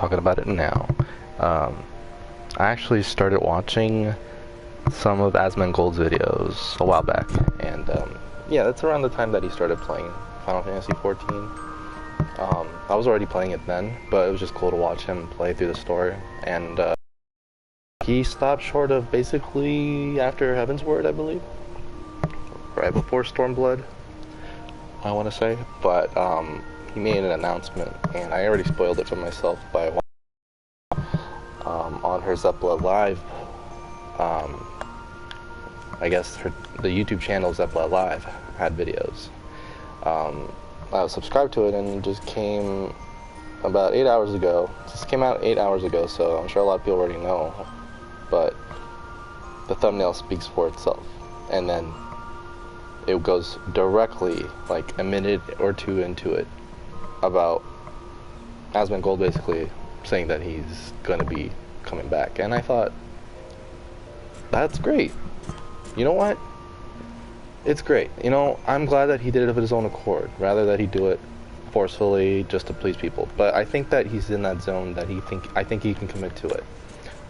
talking about it now. I actually started watching some of Asmongold's videos a while back, and yeah, that's around the time that he started playing Final Fantasy XIV. I was already playing it then, but it was just cool to watch him play through the story, and he stopped short of basically after Heaven's Word, I believe, right before Stormblood, I want to say, but he made an announcement, and I already spoiled it for myself by on her Zepla Live. I guess the YouTube channel Zepla Live had videos. I was subscribed to it, and it just came about 8 hours ago. This came out 8 hours ago, so I'm sure a lot of people already know, but the thumbnail speaks for itself, and then it goes directly, like a minute or two into it, about Asmongold basically saying that he's going to be coming back. And I thought, that's great. You know what? It's great. You know, I'm glad that he did it of his own accord, rather that he do it forcefully just to please people. But I think that he's in that zone that I think he can commit to it.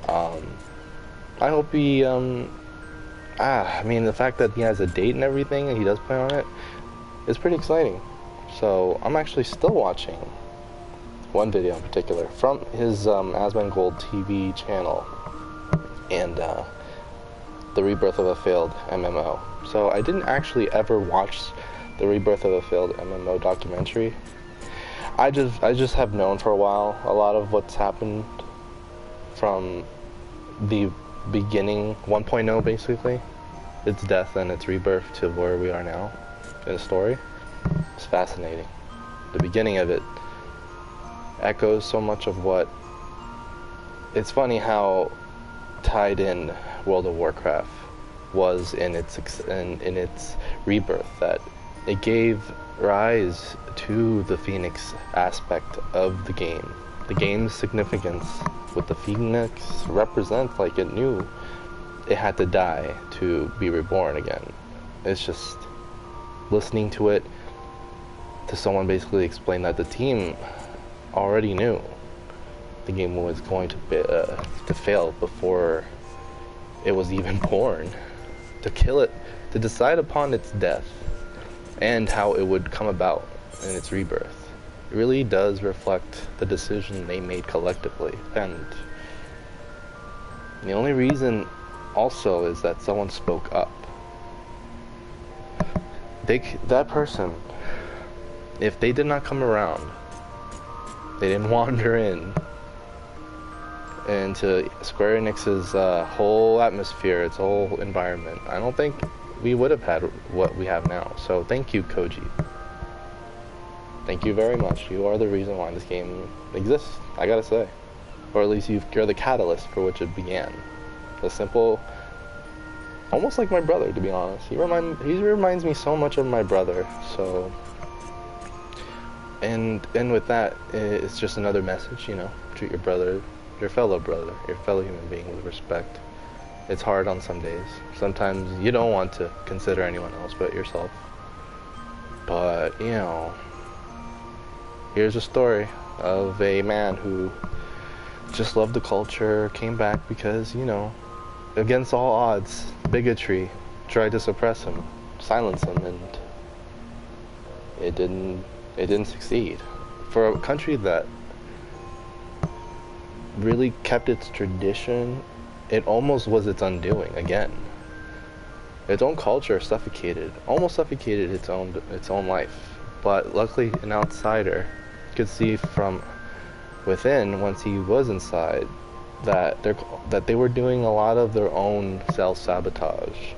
I hope he, I mean, the fact that he has a date and everything, and he does plan on it, is pretty exciting. So I'm actually still watching one video in particular from his Asmongold TV channel, and the Rebirth of a Failed MMO. So I didn't actually ever watch the Rebirth of a Failed MMO documentary. I just have known for a while a lot of what's happened from the beginning, 1.0 basically, its death and its rebirth to where we are now in the story. It's fascinating. The beginning of it echoes so much of what... It's funny how tied in World of Warcraft was in its rebirth, that it gave rise to the Phoenix aspect of the game. The game's significance with the Phoenix represents, like, it knew it had to die to be reborn again. It's just listening to it, to someone basically explain that the team already knew the game was going to fail before it was even born, to kill it, to decide upon its death and how it would come about in its rebirth. It really does reflect the decision they made collectively, and the only reason also is that someone spoke up. That person, if they did not come around, they didn't wander in into Square Enix's whole atmosphere, its whole environment, I don't think we would have had what we have now. So thank you, Koji. Thank you very much. You are the reason why this game exists, I gotta say. Or at least you're the catalyst for which it began. The simple... almost like my brother, to be honest. He reminds me so much of my brother, so... And with that, it's just another message, you know. Treat your brother, your fellow human being with respect. It's hard on some days. Sometimes you don't want to consider anyone else but yourself. But, you know, here's a story of a man who just loved the culture, came back because, you know, against all odds, bigotry tried to suppress him, silence him, and it didn't succeed. For a country that really kept its tradition, it almost was its undoing again. Its own culture almost suffocated its own life. But luckily, an outsider could see from within, once he was inside, that they were doing a lot of their own self-sabotage,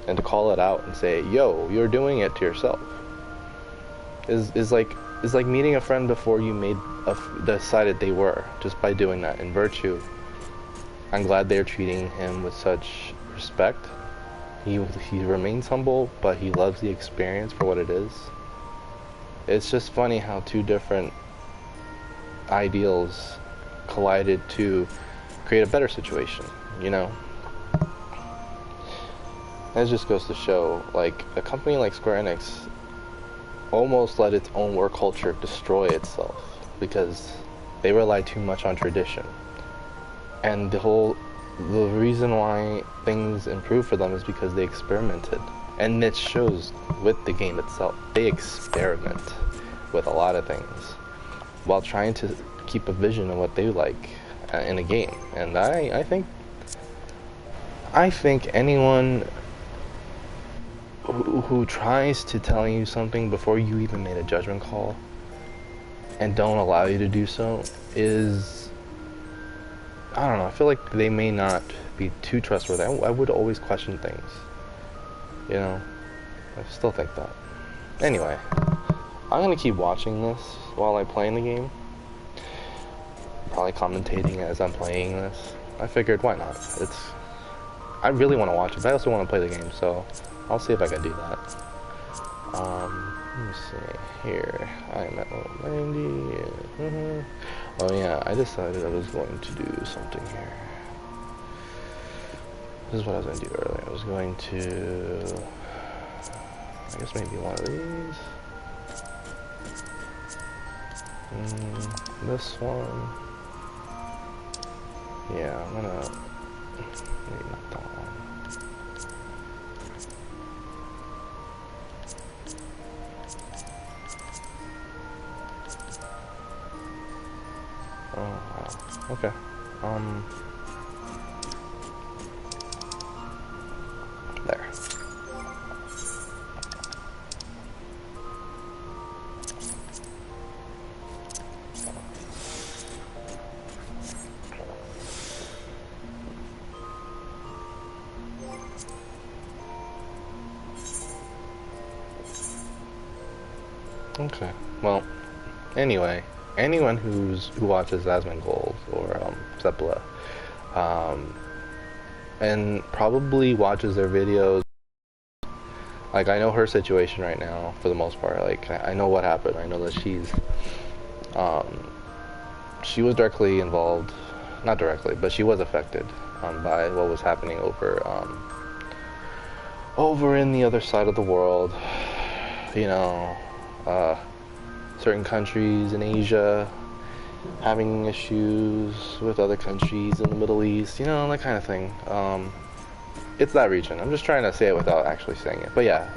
and to call it out and say, "Yo, you're doing it to yourself," is like meeting a friend before you decided they were, just by doing that. In virtue, I'm glad they're treating him with such respect. He remains humble, but he loves the experience for what it is. It's just funny how two different ideals collided to create a better situation, you know? That just goes to show, like, a company like Square Enix almost let its own work culture destroy itself, because they rely too much on tradition. And the reason why things improve for them is because they experimented. And it shows with the game itself. They experiment with a lot of things while trying to keep a vision of what they like in a game. And I think anyone who tries to tell you something before you even made a judgment call and don't allow you to do so is, I don't know, I feel like they may not be too trustworthy. I would always question things, you know. I still think that. Anyway, I'm gonna keep watching this while I play in the game, probably commentating as I'm playing this. I figured, why not? I really want to watch it, but I also want to play the game, so I'll see if I can do that. Let me see here. I'm at level 90. Oh yeah, I decided I was going to do something here. This is what I was going to do earlier. I was going to, I guess maybe one of these. This one. Yeah, I'm gonna, maybe not that one. Oh, wow. Okay. There. Okay. Well, anyway, anyone who watches Asmongold or Zepla, and probably watches their videos, like, I know her situation right now for the most part. Like, I know what happened. I know that she was directly involved, not directly, but she was affected by what was happening over in the other side of the world. You know, certain countries in Asia having issues with other countries in the Middle East, you know, that kind of thing. It's that region. I'm just trying to say it without actually saying it. But yeah,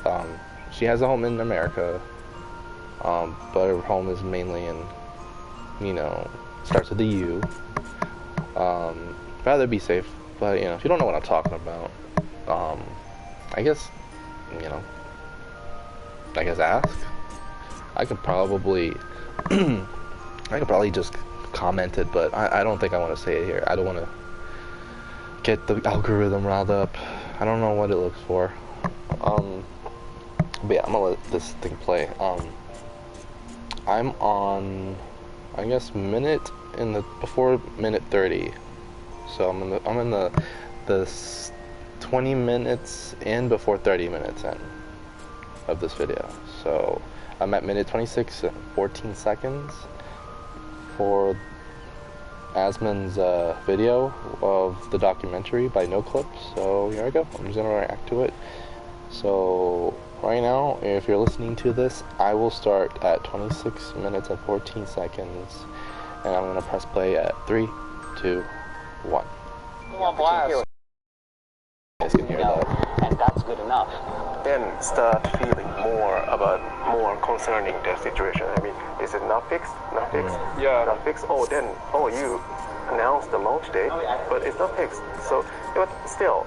she has a home in America, but her home is mainly in, you know, starts with the U. Rather be safe, but you know, if you don't know what I'm talking about, I guess, you know, ask. I could probably just comment it, but I don't think I want to say it here. I don't want to get the algorithm riled up. I don't know what it looks for. But yeah, I'm gonna let this thing play. I'm on, I guess, before minute 30. So I'm in the 20 minutes in before 30 minutes in of this video. So I'm at minute 26 and 14 seconds for Asmon's video of the documentary by No Clip. So here I go. I'm just gonna react to it. So right now, if you're listening to this, I will start at 26 minutes and 14 seconds, and I'm gonna press play at 3, 2, 1. Blast. You guys can hear that. And that's good enough. Then start feeling more concerning the situation. I mean, is it not fixed? Not fixed? Yeah. Not fixed? You announced the launch date, but it's not fixed. So, but still,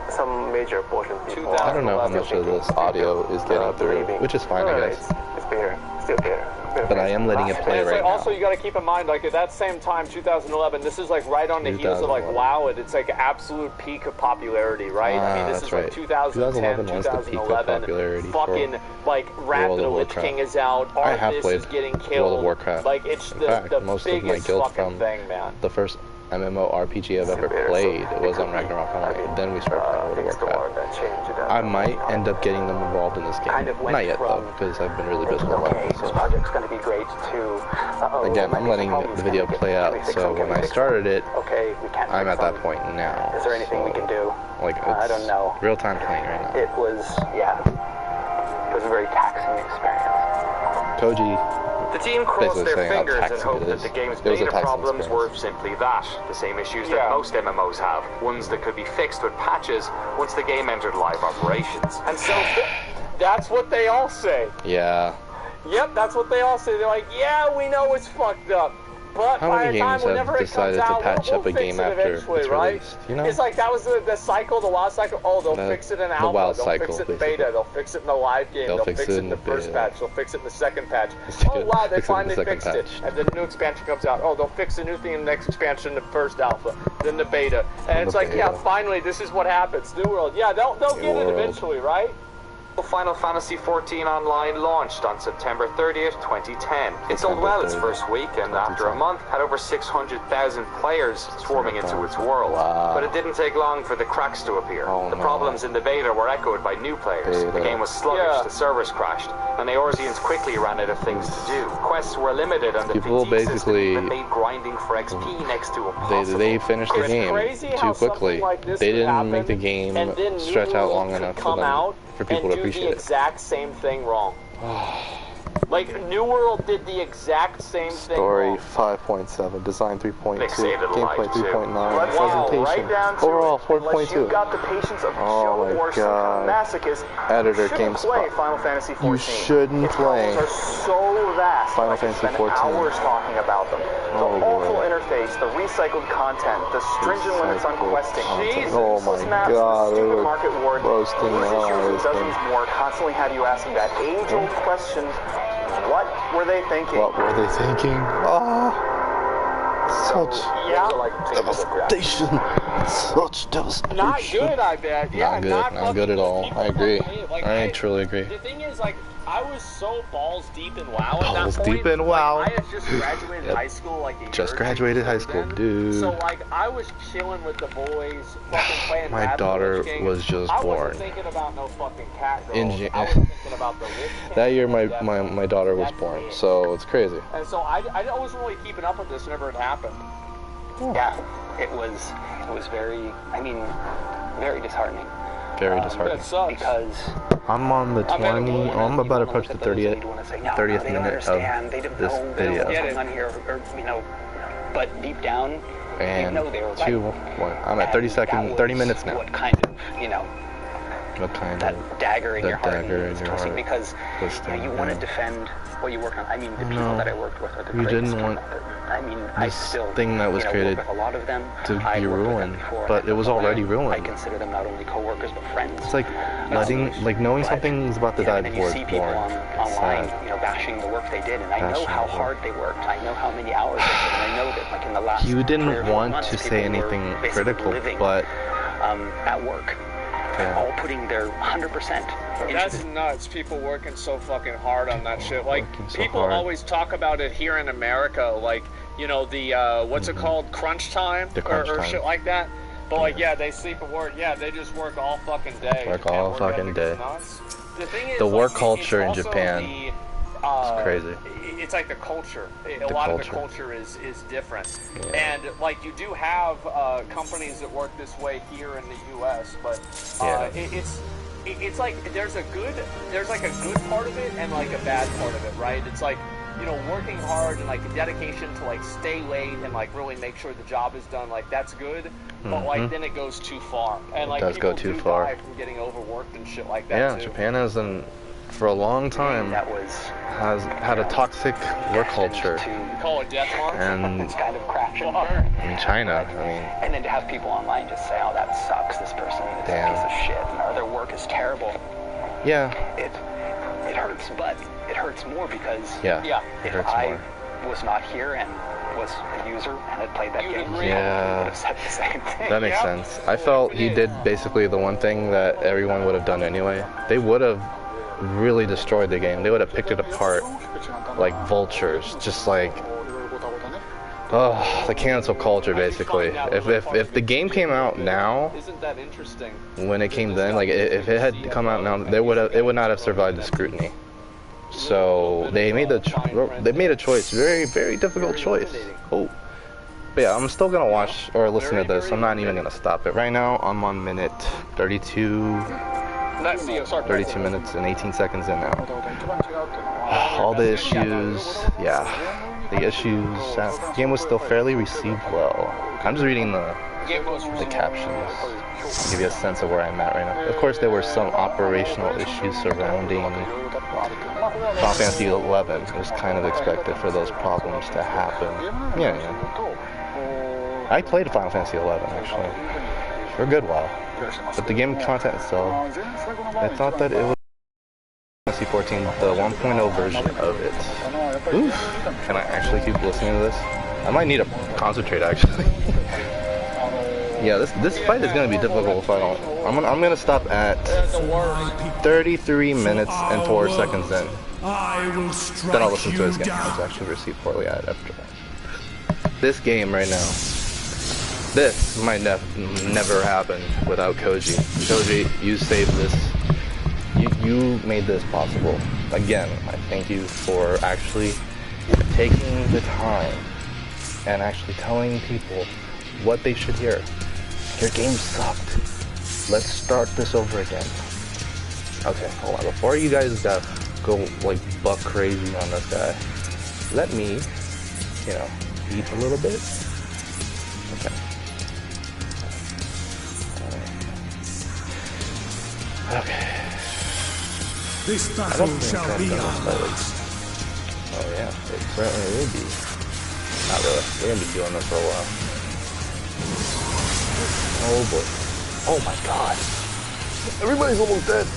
some major portion of people I don't know how much of this audio is getting through, which is fine, I guess. It's there, still there. But I am letting it play right now. Also, you got to keep in mind, like, at that same time, 2011, this is like right on the heels of like WoW, it's like absolute peak of popularity, right? I mean, this is like 2010, 2011. Fucking like Wrath of the Lich King is out. I have Arthas played is getting killed. World of Warcraft. Like, it's In the fact, most of my biggest guild fucking from thing, man. the first MMORPG I've ever played, it was on Ragnarok Online. Then we started playing World of Warcraft. I might end up getting them involved in this game. Not yet though, because I've been really busy with life. This project's going to be great too. Again, I'm letting the video play out, so when I started it, I'm at that point now. Is there anything we can do? Like, I don't know. Real time playing right now. It was a very taxing experience. Koji The team crossed their fingers and hoped that the game's beta problems were simply that. The same issues that most MMOs have. Ones that could be fixed with patches once the game entered live operations. And so, that's what they all say. Yeah. Yep, that's what they all say. They're like, yeah, we know it's fucked up. But how many games have decided to patch up a game after it's released? You know? It's like that was the cycle, the WoW cycle. Oh, they'll fix it in alpha, they'll fix it in beta, they'll fix it in the live game, they'll fix it in the first patch, they'll fix it in the second patch. Oh wow, they finally fixed it. And then the new expansion comes out. Oh, they'll fix the new thing in the next expansion, the first alpha, then the beta. And it's like, yeah, finally, this is what happens. New World. Yeah, they'll get it eventually, right? Final Fantasy XIV Online launched on September 30th, 2010. It sold well its first week, and after a month, had over 600,000 players swarming into its world. Wow. But it didn't take long for the cracks to appear. The problems in the beta were echoed by new players. The game was sluggish, the servers crashed, and the Eorzeans quickly ran out of things to do. Quests were limited, and the people PT basically system made grinding for XP next to impossible. They finished the game too quickly. They didn't make the game stretch out long enough for people to appreciate it. The exact same thing wrong. Like, New World did the exact same thing Story wrong. 5.7, design 3.2, gameplay 3.9, presentation, overall 4.2. You got the patience of Joe or some kind of masochist. Editor GameSpot. Final Fantasy 14. You shouldn't play. Its are so vast. Final Fantasy 14. Hours talking about them. The awful interface, the recycled content, the stringent limits on questing. Oh my god, they were market ward, roasting dozens more, constantly had you asking that age-old question. What were they thinking? What were they thinking? Such devastation. Such devastation. Not good, I bet. Yeah, not good at all. I agree. I truly agree. The thing is, like, I was so balls deep in WoW at that point. Balls deep in WoW. Like, I had just graduated high school, like, just graduated high school, dude. So, like, I was chilling with the boys, fucking playing my daughter was just born. I wasn't thinking about no fucking cat girls. I was thinking about the that year, my daughter was born, so it's crazy. And so I wasn't really keeping up with this whenever it happened. Yeah, it was very, I mean, very disheartening. Very disheartening. Because I'm on the 20, I'm about to approach the 30th minute of this video. You know, but deep down, and you know they were right. I'm at 30 minutes now. What kind of, you know, what kind that of dagger in your heart, because you want to yeah. defend what you work on. I mean, the people that I worked with are the you greatest. didn't want I mean, I still thing that was created work with a lot of them. to be ruined, but it was already ruined. I consider them not only co-workers but friends. It's like knowing something's about to die before it's born. You see people online, bashing the work they did, and I know how hard they worked. I know how many hours they put, and I know that, like, in the last you didn't 3 or 4 want months, to say anything critical, but at work. All putting their 100%. That's nuts. People working so fucking hard on that shit. Like, people always talk about it here in America, like, the, what's it called? Crunch time? Or shit like that. But, like, yeah, they sleep at work. Yeah, they just work all fucking day. Work all fucking day. The thing is, the work culture in Japan is crazy. It's like the culture. A lot of the culture is different. Yeah. And, like, you do have companies that work this way here in the U.S., but it's like there's like a good part of it and, like, a bad part of it, right? It's like, working hard and, like, the dedication to, like, stay late and, like, really make sure the job is done, like, that's good. But, like, then it goes too far. And, like, people do die from getting overworked and shit like that, yeah, too. Japan has for a long time has had a toxic work culture. Call it death march. And it's kind of crash and burn. In China, and then to have people online just say, "Oh, that sucks. This person is a piece of shit, and their work is terrible." Yeah. It hurts, but it hurts more because it hurts more. Was not here and was a user and had played that game, yeah, would have said the same thing. That makes sense. I felt he did basically the one thing that everyone would have done anyway. They would have really destroyed the game. They would have picked it apart like vultures, just like the cancel culture basically. If the game came out now, isn't that interesting? When it came then, like if it had come out now, it would not have survived the scrutiny. So they made a choice, very, very difficult choice. Oh, but yeah, I'm still gonna watch or listen to this. I'm not even gonna stop it right now. I'm on minute 32 minutes and 18 seconds in now. all the issues, yeah, the issues. The game was still fairly received well. I'm just reading the captions to give you a sense of where I'm at right now. Of course, there were some operational issues surrounding Final Fantasy XI. It was kind of expected for those problems to happen. Yeah. I played Final Fantasy XI actually for a good while, but the game content itself, I thought that it was Final Fantasy 14, the 1.0 version of it. Oof. Can I actually keep listening to this? I might need to concentrate actually. Yeah, this fight is gonna be difficult if I don't. I'm gonna stop at 33 minutes and 4 seconds in. Then I'll listen to his game. It's actually received poorly after. This game right now. This might never happen without Koji. Koji, you saved this. You made this possible. Again, I thank you for actually taking the time and actually telling people what they should hear. Your game sucked. Let's start this over again. Okay, hold on. Before you guys go like buck crazy on this guy, let me, eat a little bit. Okay. Okay. This battle shall be ours. Oh yeah, it certainly will be. Not really. We're gonna be doing this for a while. Oh boy. Oh my god. Everybody's almost dead.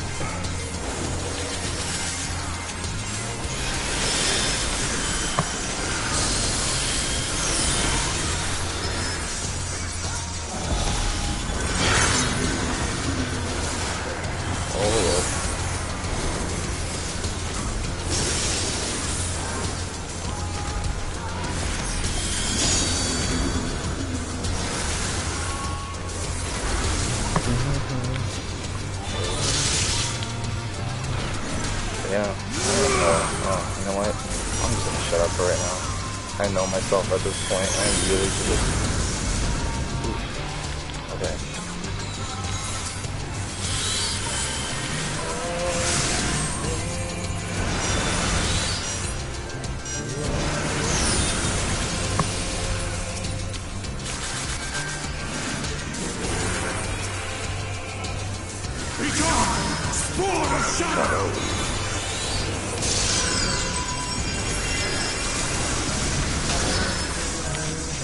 I know myself at this point. I really should just... Okay.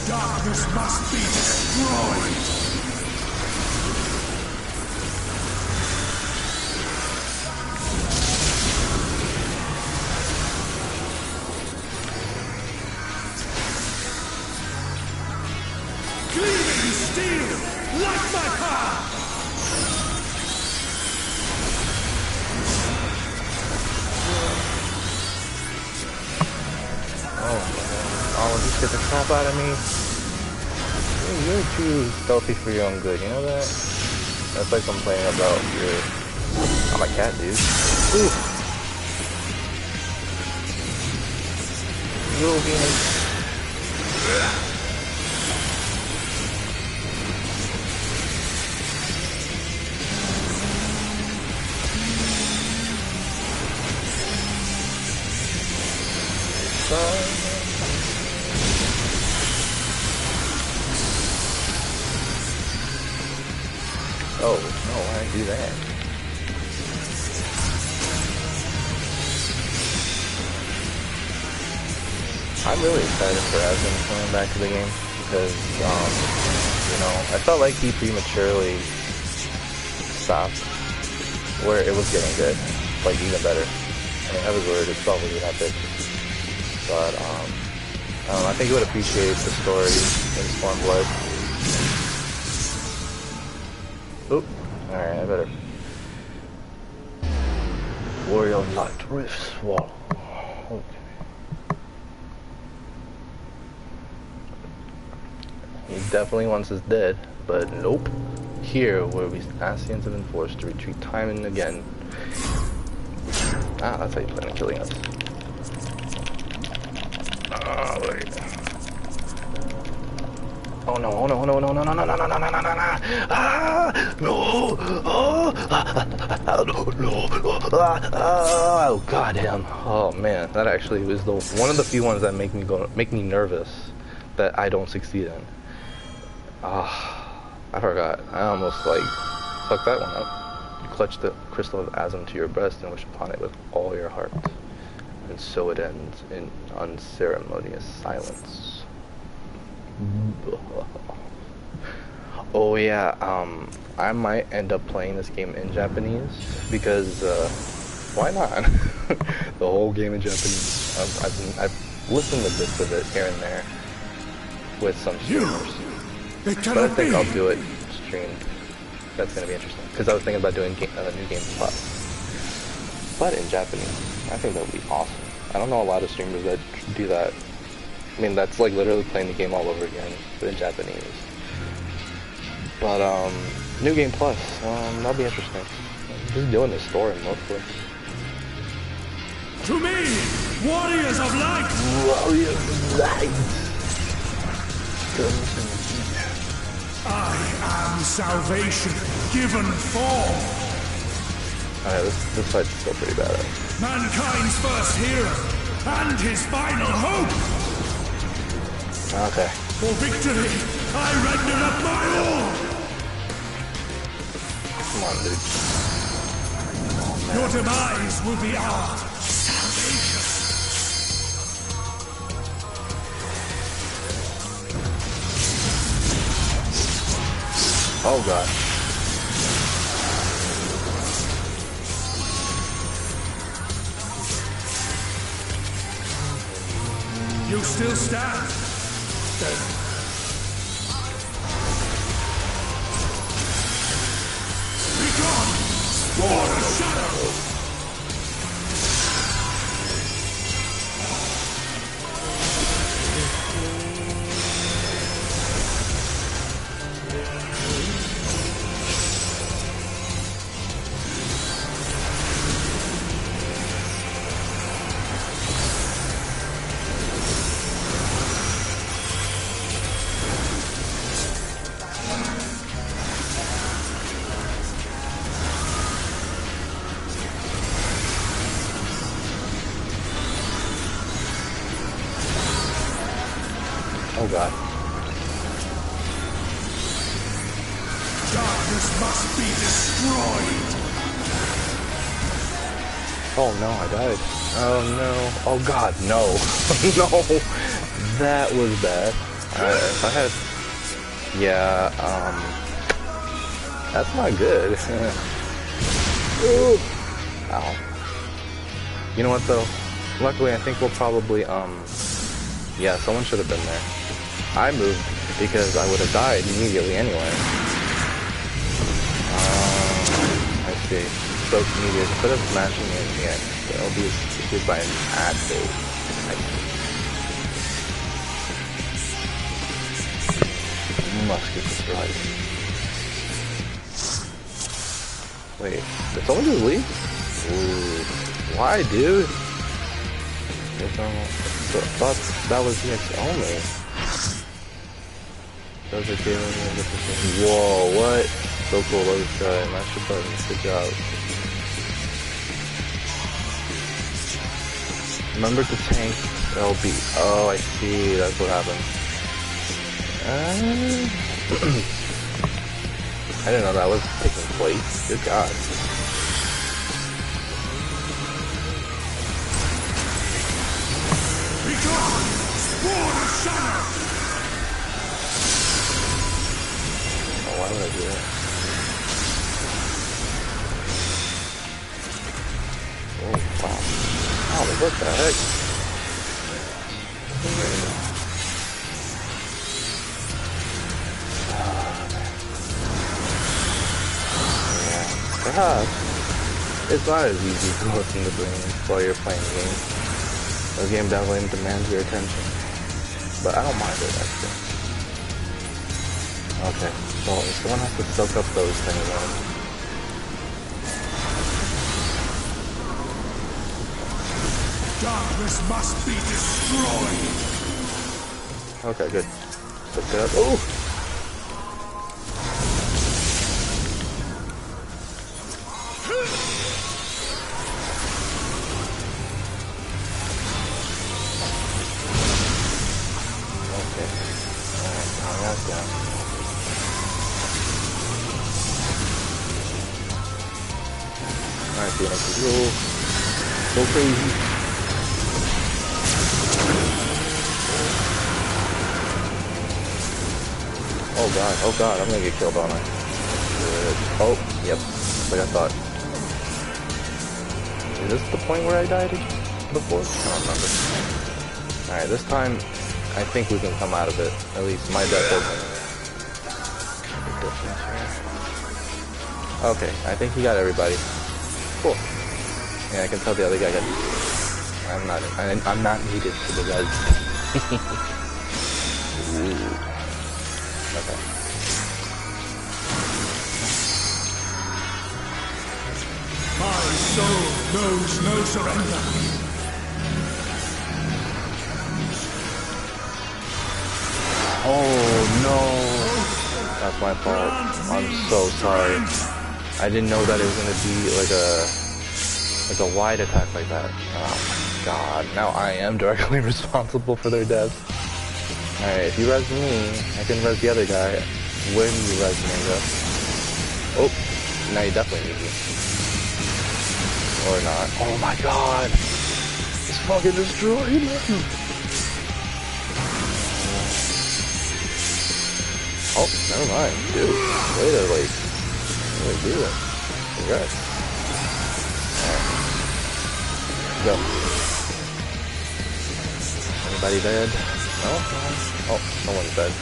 Darkness must be destroyed! Gleaming steel, like my power! Oh, just get the crap out of me. You're too stealthy for your own good, you know that? That's like complaining about your... I'm a cat, dude. Ooh. You'll be Oh, no, why did I do that? I'm really excited for Asmongold coming back to the game because, I felt like he prematurely stopped where it was getting good, like even better. I mean, Heaven's Word is probably epic, but, I think he would appreciate the story in Stormblood. Oop. Alright, I better. Warrior Light Rifts Wall. Okay. He definitely wants us dead, but nope. Here, where we Ascians have been forced to retreat time and again. Ah, that's how you plan on killing us. Ah, wait. Oh no, oh no, no, no, no, no, no, no, no, no, no, no, no, no. Ah, no. Oh, no. Oh, goddamn. Oh man, that actually was one of the few ones that make me nervous that I don't succeed in. Ah, I forgot. I almost like fucked that one up. You clutch the crystal of Asm to your breast and wish upon it with all your heart. And so it ends in unceremonious silence. Oh yeah, I might end up playing this game in Japanese because why not? The whole game in Japanese. I've listened to bits of it here and there with some streamers, but I think I'll do it streamed. That's gonna be interesting because I was thinking about doing New Game Plus, but in Japanese. I think that would be awesome. I don't know a lot of streamers that do that. I mean, that's like literally playing the game all over again, but in Japanese. But, New Game Plus, that'll be interesting. Just doing the story mostly. To me, warriors of light! Warriors of light! I am salvation, given form! Alright, this fight's still pretty badass. Mankind's first hero, and his final hope! Okay. For victory, I render up my all! Come on, dude. Oh, your demise will be our salvation. Oh god. You still stand? Then be gone! Spawn of shadow! Oh god. Darkness must be destroyed. Oh no, I died. Oh no. Oh god, no. No. That was bad. If I had... Yeah, that's not good. Ooh. Ow. You know what though? Luckily I think we'll probably, yeah, someone should have been there. I moved because I would have died immediately anyway. I see. So immediate. Instead of smashing it again, it'll be hit by an acid. Must get destroyed. Wait, did someone just leave? Ooh. Why, dude? I thought that was EX only. Those are dealing with. Whoa, what? So cool, let's try. Master button, good job. Remember to tank LB. Oh, I see, that's what happened. I didn't know that was taking place. Good God. Oh, why would I do that? Oh, wow. Oh, what the heck? Yeah. Perhaps it's not as easy to listen to dreams while you're playing the game. The game definitely demands your attention. But I don't mind it, actually. Okay, so someone has to soak up those things then. Darkness must be destroyed. Okay, good. picked it up. Oh! Okay. Alright, now that's down. Alright, Phoenix, go crazy. Oh god, I'm gonna get killed, aren't I? Oh, yep, like I thought. Is this the point where I died before? I don't remember. Alright, this time, I think we can come out of it. At least my death isn't. Okay, I think he got everybody. Cool. Yeah, I can tell the other guy got... I'm not needed for the guys. Ooh. Okay. My soul knows no surrender. Oh no! That's my fault. I'm so sorry. I didn't know that it was gonna be like a wide attack like that. Oh my god! Now I am directly responsible for their deaths. Alright, if you res me, I can res the other guy when you res me, though. Oh, now you definitely need me. Or not. Oh my god! It's fucking destroyed him! Oh, never mind. Dude, way to like do that. Congrats. Alright. Go. Anybody dead? No? Oh, someone's dead.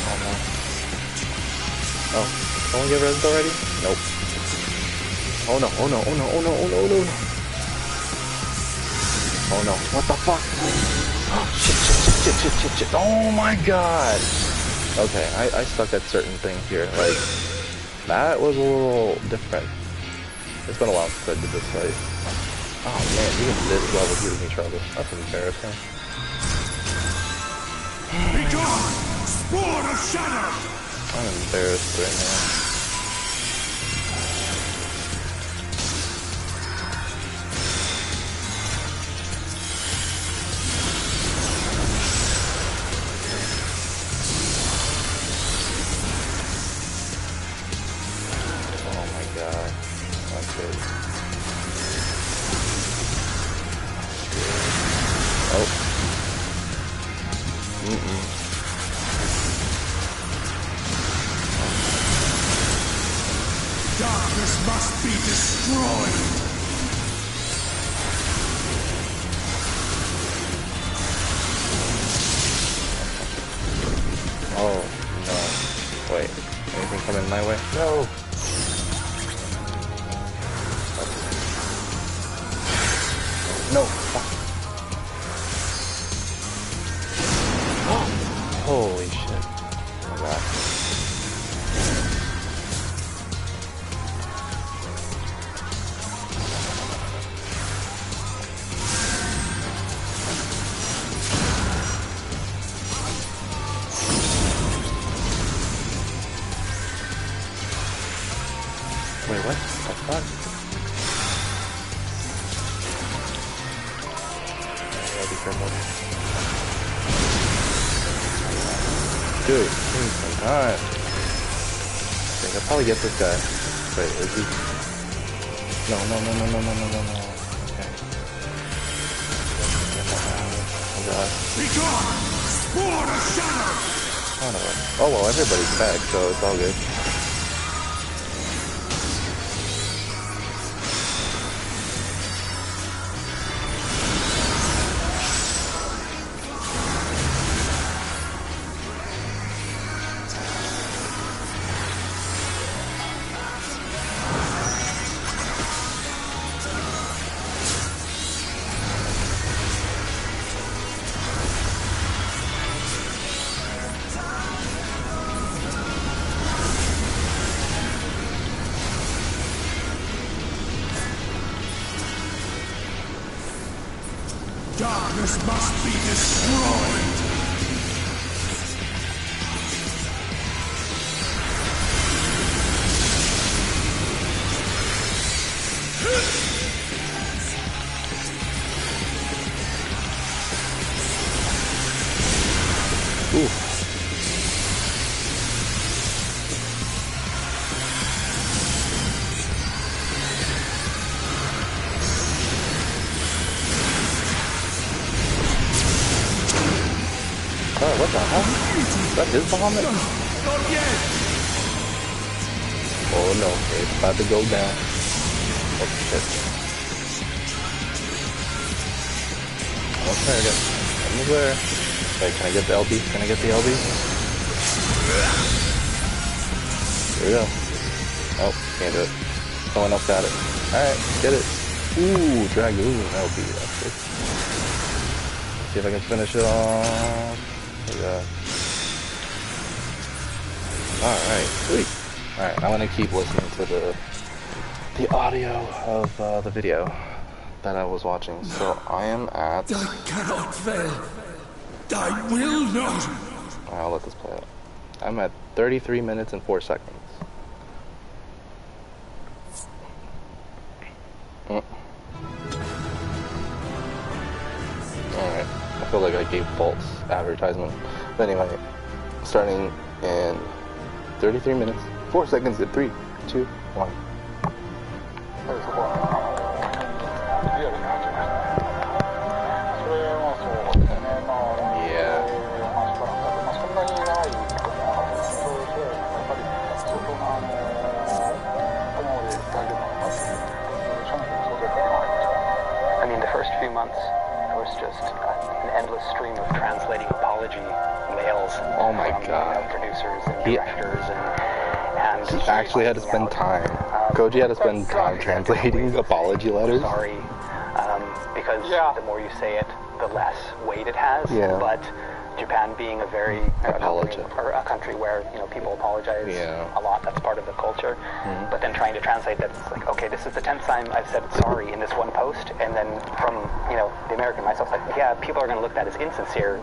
Oh no. Oh, someone get rezzed already? Nope. Oh no, oh no, oh no, oh no, oh no, oh no. Oh no, what the fuck? Oh, shit. Oh my god. Okay, I suck at certain things here. Like, that was a little different. It's been a while since I did this fight. Oh man, even this level gives me trouble. That's embarrassing. Be gone! Spawn of shadow! I'm embarrassed right now. Darkness must be destroyed! Oh, no. Wait, anything coming my way? No! No! Fuck. Holy shit. Oh my god. Wait, what? The fuck? I gotta be careful. Dude, give me some time. I think I'll probably get this guy. Wait, is he? No. Okay. Oh god. Be gone! Spawn of shadow! Oh well, everybody's back, so it's all good. Darkness must be destroyed! Ooh. Oh, what the hell? Is that his vomit? Not yet! Oh no, it's about to go down. Oh shit. Almost there, guys. Almost there. Wait, can I get the LB? Can I get the LB? Here we go. Oh, can't do it. Someone else got it. Alright, get it. Ooh, Dragoon LB. That's good. See if I can finish it off. Yeah. Alright, sweet. Alright, I'm gonna keep listening to the audio of the video that I was watching. So I am at... I cannot fail. I will not. Alright, I'll let this play out. I'm at 33 minutes and 4 seconds. Alright, I feel like I gave false advertisement. But anyway, starting in 33 minutes, 4 seconds in 3, 2, 1. I mean, the first few months, it was just an endless stream of translating apology mails Oh my from god. producers and directors and He actually had to spend time. Koji had to spend time translating apology letters. Sorry, because the more you say it, the less weight it has. Yeah. But Japan being a very a country where people apologize a lot. That's part of the culture. But then trying to translate that, it's like, okay, this is the 10th time I've said sorry in this one post, and then from the American myself, like, yeah, people are going to look at that as insincere.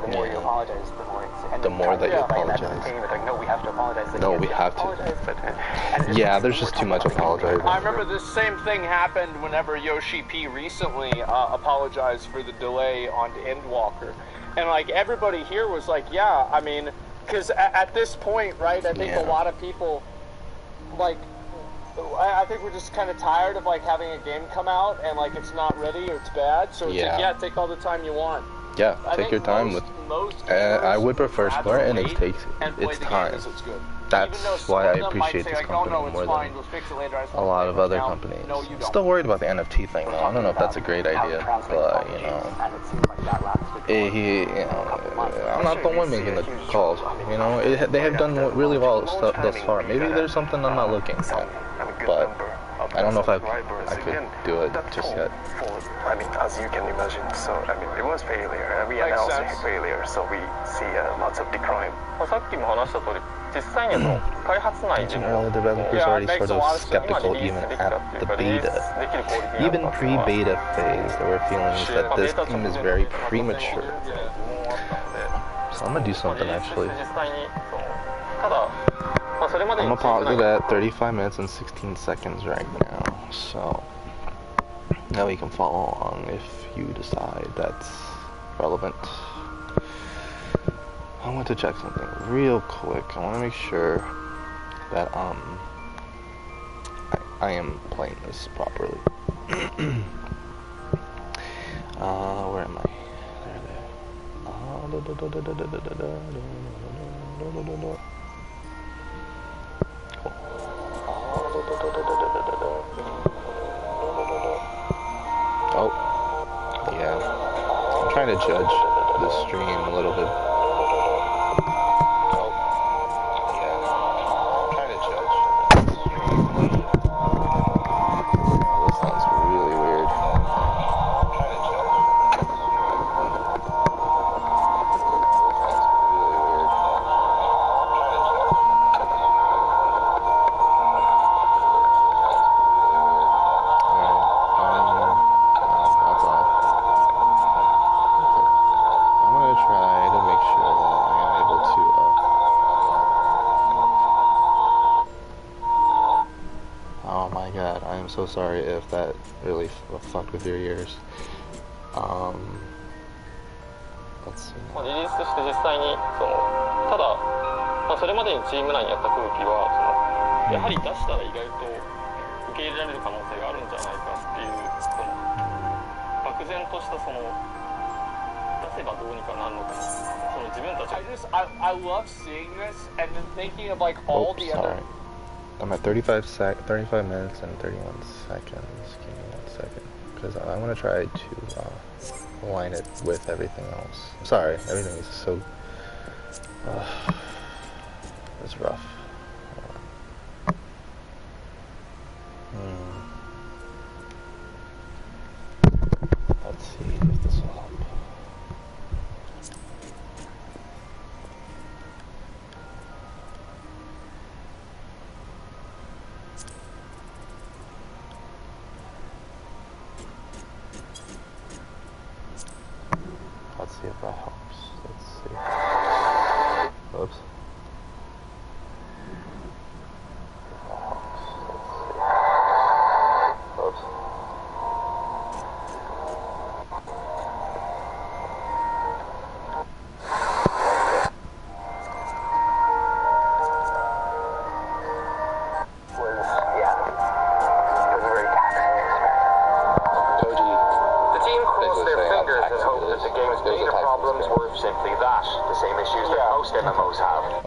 The more you apologize, the more it's the more that you apologize. Like, no, we have to apologize. No, we have to. Yeah, there's just too much apologizing. I remember the same thing happened whenever Yoshi P recently apologized for the delay on Endwalker. And, like, everybody here was like, yeah, I mean, because at this point, right, I think a lot of people, like, I think we're just kind of tired of, like, having a game come out and, like, it's not ready or it's bad. So it's like, take all the time you want. Yeah, take your time with... I would prefer Square Enix takes its time. That's why I appreciate this company more than a lot of other companies. I'm still worried about the NFT thing, though. I don't know if that's a great idea, but, I'm not the one making the calls. They have done really well thus far. Maybe there's something I'm not looking at, but I don't know if I could do it just yet. I mean, as you can imagine, so I mean, it was failure. We announced failure, so we see lots of decline. Ancient early developers already sort of skeptical even at the beta. Even pre-beta phase, there were feelings that this game is very premature. So I'm gonna do something actually. I'm gonna pause it at 35 minutes and 16 seconds right now, so now you can follow along if you decide that's relevant. I want to check something real quick. I want to make sure that I am playing this properly. Where am I? There. Oh, yeah. I'm trying to judge the stream a little bit. Oh, yeah. I'm trying to judge the stream. Oh, this sounds really weird. I'm trying to judge. Oh my god, I am so sorry if that really fucked with your ears. Let's see. リリースして実際にただ、それまでにチーム内にあった空気はやはり出したら意外と受け入れられる可能性があるんじゃないかっていう漠然とした出せばどうにかなるのか自分たち I love seeing this and then thinking of like all the other. I'm at 35 minutes and 31 seconds. Give me 1 second, because I want to try to align it with everything else. I'm sorry, everything is so. It's rough. Let's see if this will help. Let's see if that helps. Let's see. Oops.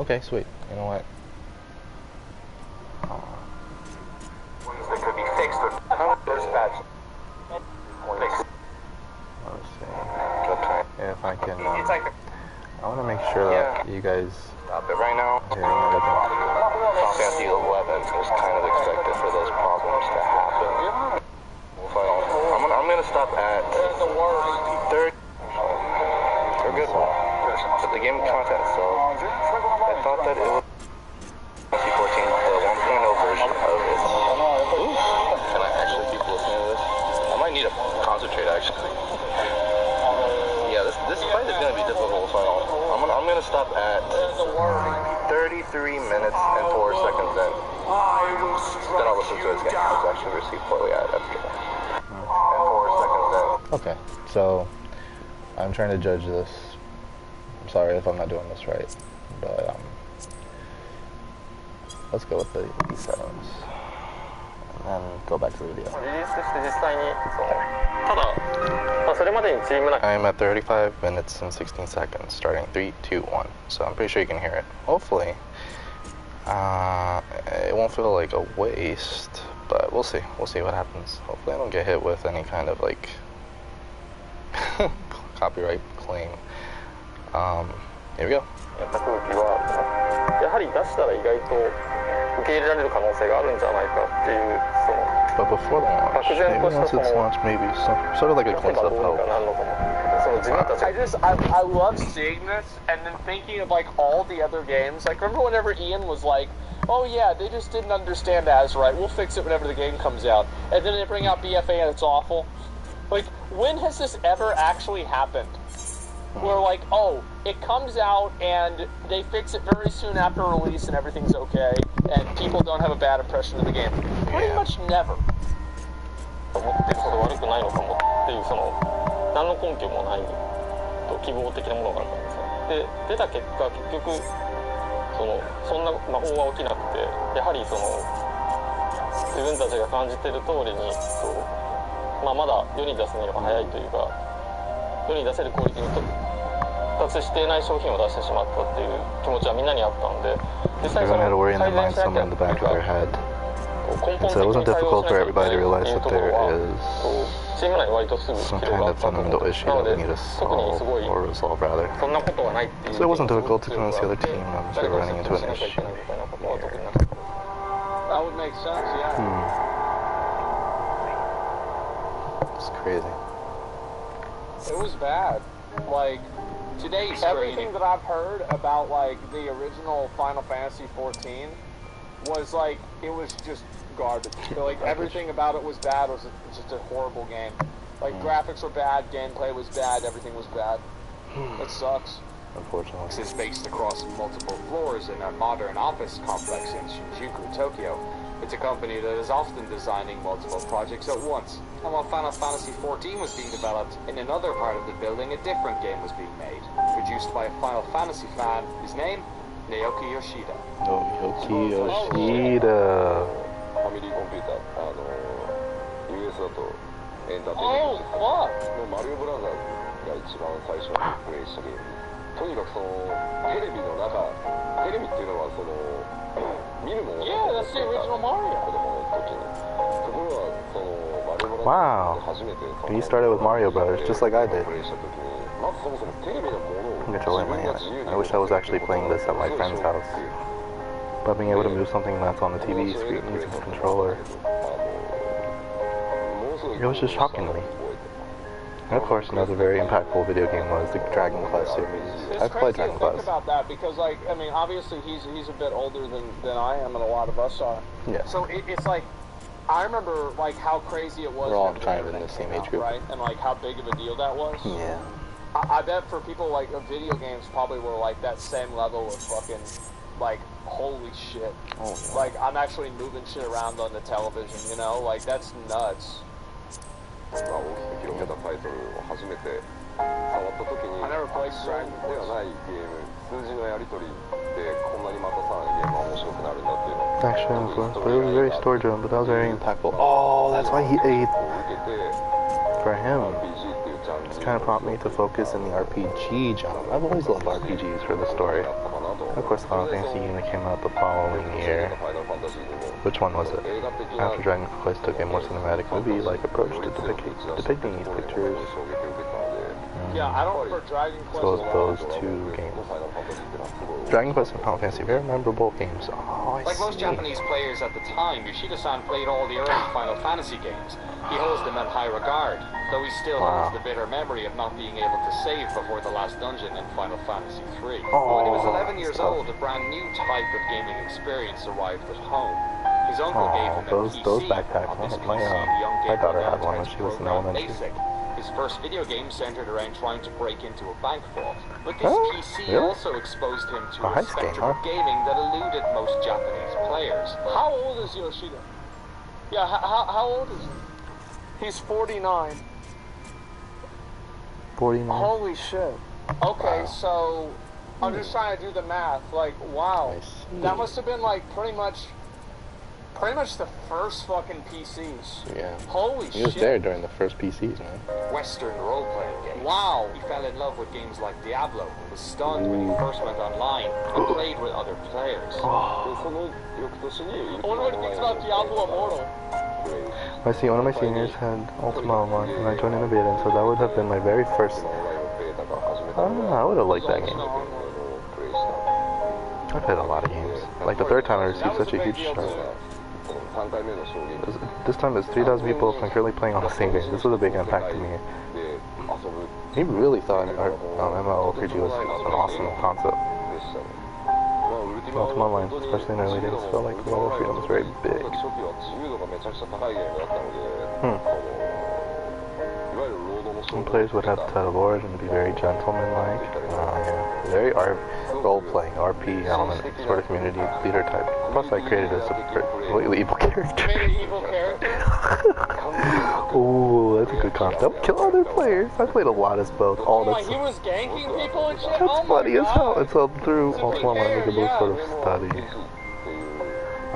Okay, sweet. You know what? Ones that could be fixed with dispatch. Let's see. If I can. I want to make sure that you guys. Stop it right now. Final Fantasy 11 was kind of expected for those problems to happen. I'm gonna stop at 30. We're good. But the game content itself, I thought that it was 2014, the 1.0 version of it. Ooh, can I actually keep listening to this? I might need to concentrate actually. Yeah, this fight is gonna be difficult, so I'm gonna stop at 33 minutes and 4 seconds in. Then I'll listen to it again. It's actually received poorly after. And 4 seconds in. Okay, so I'm trying to judge this. I'm sorry if I'm not doing this right, but let's go with the settings and then go back to the video. I'm at 35 minutes and 16 seconds, starting 3, 2, 1. So I'm pretty sure you can hear it. Hopefully, it won't feel like a waste, but we'll see. We'll see what happens. Hopefully I don't get hit with any kind of like copyright claim. Here we go. But before the launch, maybe once it's launched, maybe sort of like a glimpse of hope. I love seeing this and then thinking of like all the other games. Like remember whenever Ian was like, oh yeah, they just didn't understand as right. We'll fix it whenever the game comes out. And then they bring out BFA and it's awful. Like, when has this ever actually happened? Where like, oh, it comes out and they fix it very soon after release and everything's okay, and people don't have a bad impression of the game. Pretty much never. 思ってるほど悪くないのかもっていう何の根拠もない希望的なものがあったんですね。で出た結果結局そんな魔法は起きなくて、やはり自分たちが感じている通りにまだ世に出すには早いというか、世に出せるクオリティに達していない商品を出してしまったっていう気持ちはみんなにあったんで、実際改善しなきゃっていうか。So it wasn't difficult for everybody to realize that there is some kind of fundamental issue that we need to solve, or resolve rather. So it wasn't difficult to convince the other team members who were running into an issue. That would make sense, yeah. It's crazy. It was bad. Like, today's everything that I've heard about, like, the original Final Fantasy 14 was, like, it was just garbage. Like, everything about it was bad. It was just a horrible game. Like, graphics were bad, gameplay was bad, everything was bad. It sucks. Unfortunately. It's based across multiple floors in a modern office complex in Shinjuku, Tokyo. It's a company that is often designing multiple projects at once. And while Final Fantasy XIV was being developed, in another part of the building a different game was being made. Produced by a Final Fantasy fan, his name? Naoki Yoshida. Naoki Yoshida. Family computer, US だとエンターテインメントシステムのマリオブラザーズが一番最初にプレイしたゲーム。とにかくそのテレビの中、テレビっていうのはその見るもの。Yeah, that's the original Mario. 子供の時に。ところがそのマリオブラザーズで初めて。Wow. You started with Mario Brothers, just like I did. プレイした時に、まずそもそもテレビのものを I wish I was actually playing this at my friend's house. But being able to move something that's on the TV screen using a controller, it was just shocking to me. And of course, another very impactful video game was the Dragon Quest series. I've played Dragon Quest. Think about that because, like, I mean, obviously he's a bit older than I am, and a lot of us are. Yeah. So it's like, I remember like how crazy it was. We're all kind of in the same age group, right? And like how big of a deal that was. Yeah. I bet for people like video games probably were like that same level of fucking like holy shit. Oh, yeah. Like I'm actually moving shit around on the television, you know? Like that's nuts. I never played Dragon Quest. Action influence, but it was very story driven, but that was very impactful. Oh, that's why he ate. For him, it's kind of prompted me to focus in the RPG genre. I've always loved RPGs for the story. Of course, Final Fantasy Unit came out the following year. Which one was it? After Dragon Quest took a more cinematic movie-like approach to depicting these pictures. Yeah, I don't remember Dragon Quest. So those two games. Dragon Quest and Final Fantasy, very memorable games. Oh, like most Japanese players at the time, Yoshida-san played all the early Final Fantasy games. He holds them in high regard, though he still has the bitter memory of not being able to save before the last dungeon in Final Fantasy III. When he was 11 years old, a brand new type of gaming experience arrived at home. His uncle gave him a PC. Those backpacks. My daughter had one when she was in elementary. His first video game centered around trying to break into a bank vault. But this PC also exposed him to a spectrum of gaming that eluded most Japanese players. How old is Yoshida? Yeah, how old is he? He's 49. 49? Holy shit. Okay, so I'm just trying to do the math. Like, wow. That must have been like pretty much the first fucking PCs. Yeah. Holy shit. He was there during the first PCs, man. Western role-playing games. Wow. He fell in love with games like Diablo and was stunned when he first went online and played with other players. I wonder what he thinks about Diablo Immortal. I see one of my seniors had Ultima Online, and I joined in a beta, and so that would have been my very first. I would have liked that game. I played a lot of games. Like the third time I received such a huge shock. This time it's 3,000 people concurrently playing on the same game. This was a big impact to me. He really thought MMORPG was an awesome concept. Ultima Online, especially in early days, felt like the level of freedom was very big. Some players would have to teleport and be very gentlemanlike. Very role-playing, RP element, sort of community leader type. Plus I created a completely evil character. Ooh, that's a good concept. Kill other players. I played a lot as both. He was ganking people and shit? That's funny as hell. And so through Ultima Online, we could both sort of study.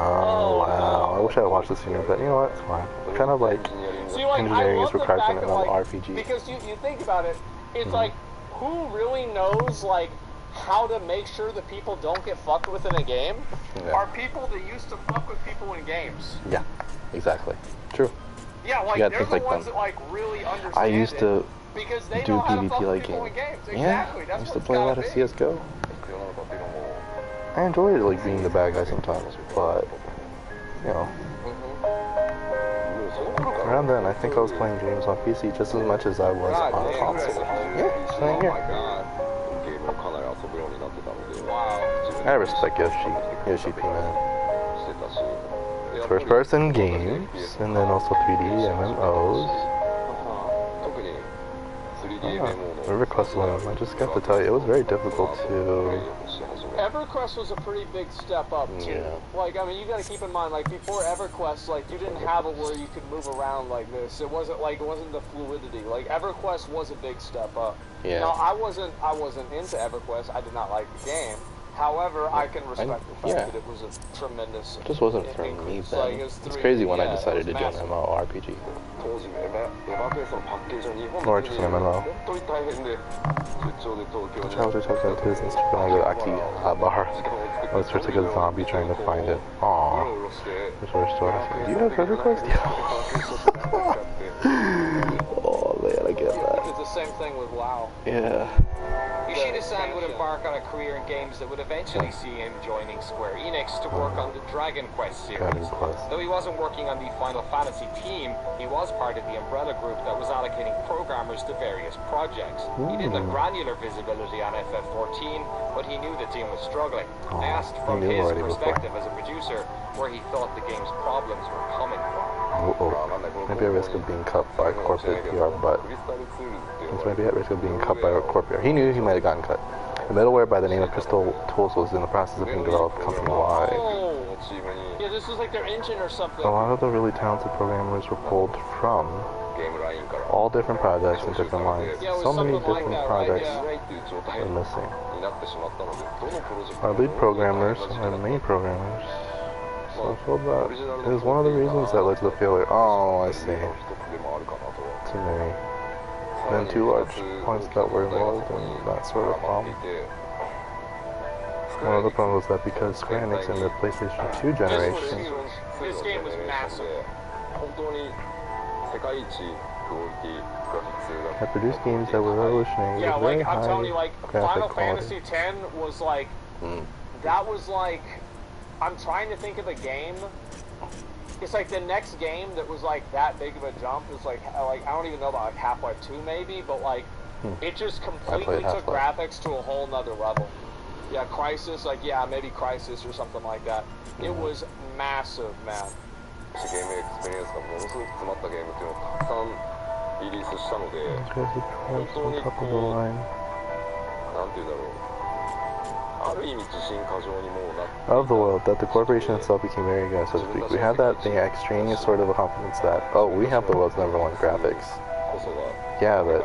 Oh, wow. I wish I had watched this sooner, but you know what? It's fine. Kind of like engineering is required for an RPG. Because you think about it, it's like, who really knows, like, how to make sure that people don't get fucked with in a game are people that used to fuck with people in games. Yeah, exactly. True. Yeah, like, they're the ones that, like, really understand I used to because they do know how to PvP fuck with like people games. in games. Exactly. Yeah, That's I used to play a lot of CSGO. I enjoyed like being the bad guy sometimes, but you know. Around then, I think I was playing games on PC just as much as I was on console. Yeah, same here. I respect Yoshi P, man. First-person games, and then also 3D MMOs. EverQuest 1, I just got to tell you, it was very difficult to... EverQuest was a pretty big step up, too. Yeah. Like, I mean, you gotta keep in mind, like, before EverQuest, like, you didn't have it where you could move around like this. It wasn't, like, it wasn't the fluidity. Like, EverQuest was a big step up. Yeah. Now, I wasn't into EverQuest. I did not like the game. However, I can respect the fact that it was a tremendous... It just wasn't for me then. Like, it's crazy when I decided to join MMORPG. Or just an MMO. The child who took into his Instagram with Akihabara. I was just like a zombie trying to find it. Aww. Resource store. Do you have EverQuest? Oh man, I get that. It's the same thing with WoW. Yeah. Yoshida-san would embark on a career in games that would eventually see him joining Square Enix to work on the Dragon Quest series. Though he wasn't working on the Final Fantasy team, he was part of the umbrella group that was allocating programmers to various projects. He didn't have granular visibility on FF14, but he knew the team was struggling. I asked from his perspective as a producer where he thought the game's problems were coming from. Maybe at risk of being cut by corporate PR, but it's maybe at risk of being cut by corporate PR. He knew he might have gotten cut. The middleware by the name of Crystal Tools was in the process of being developed company-wide. Yeah, this is like their engine or something. A lot of the really talented programmers were pulled from all different projects and different lines. So many different projects are missing. Our lead programmers and main programmers. So I feel that is one of the reasons that led to the failure. Oh, I see. Too many. And then 2 large points that were involved in that sort of problem. One of the problems was that because Square Enix in the PlayStation 2 generation... This game was massive. Had produced games that were revolutionary with very high I'm telling you, like, Final quality. Fantasy X was like... That was like... I'm trying to think of a game. It's like the next game that was like that big of a jump is like I don't even know about like Half-Life 2 maybe, but like it just completely took graphics to a whole nother level. Yeah, Crisis, like maybe Crisis or something like that. It was massive, man. Of the world, that the corporation itself became very aggressive, so to speak. We have that extraneous sort of a confidence that, oh, we have the world's #1 graphics. Yeah, but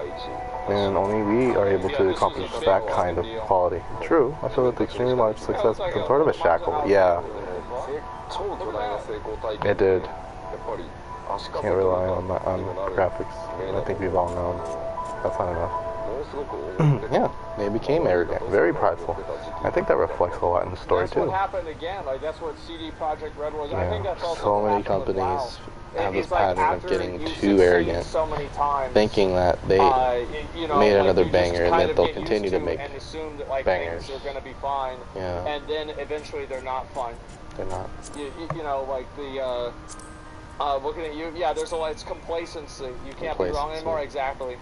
only we are able to accomplish that kind of quality. True, I feel that the extremely large success became sort of a shackle. Yeah, it did. Can't rely on graphics. I think we've all known. That's not enough. Yeah, they became arrogant, very prideful. I think that reflects a lot in the story too. That's what happened again. Like that's what CD Projekt Red was. Yeah, I think that's also so many companies have this pattern of getting too arrogant, thinking that they made another banger and that they'll continue to make bangers. They're going to be fine. Yeah. And then eventually they're not fine. They're not. You know, like the looking at you. Yeah, there's a lot. It's complacency. You can't be wrong anymore. Exactly.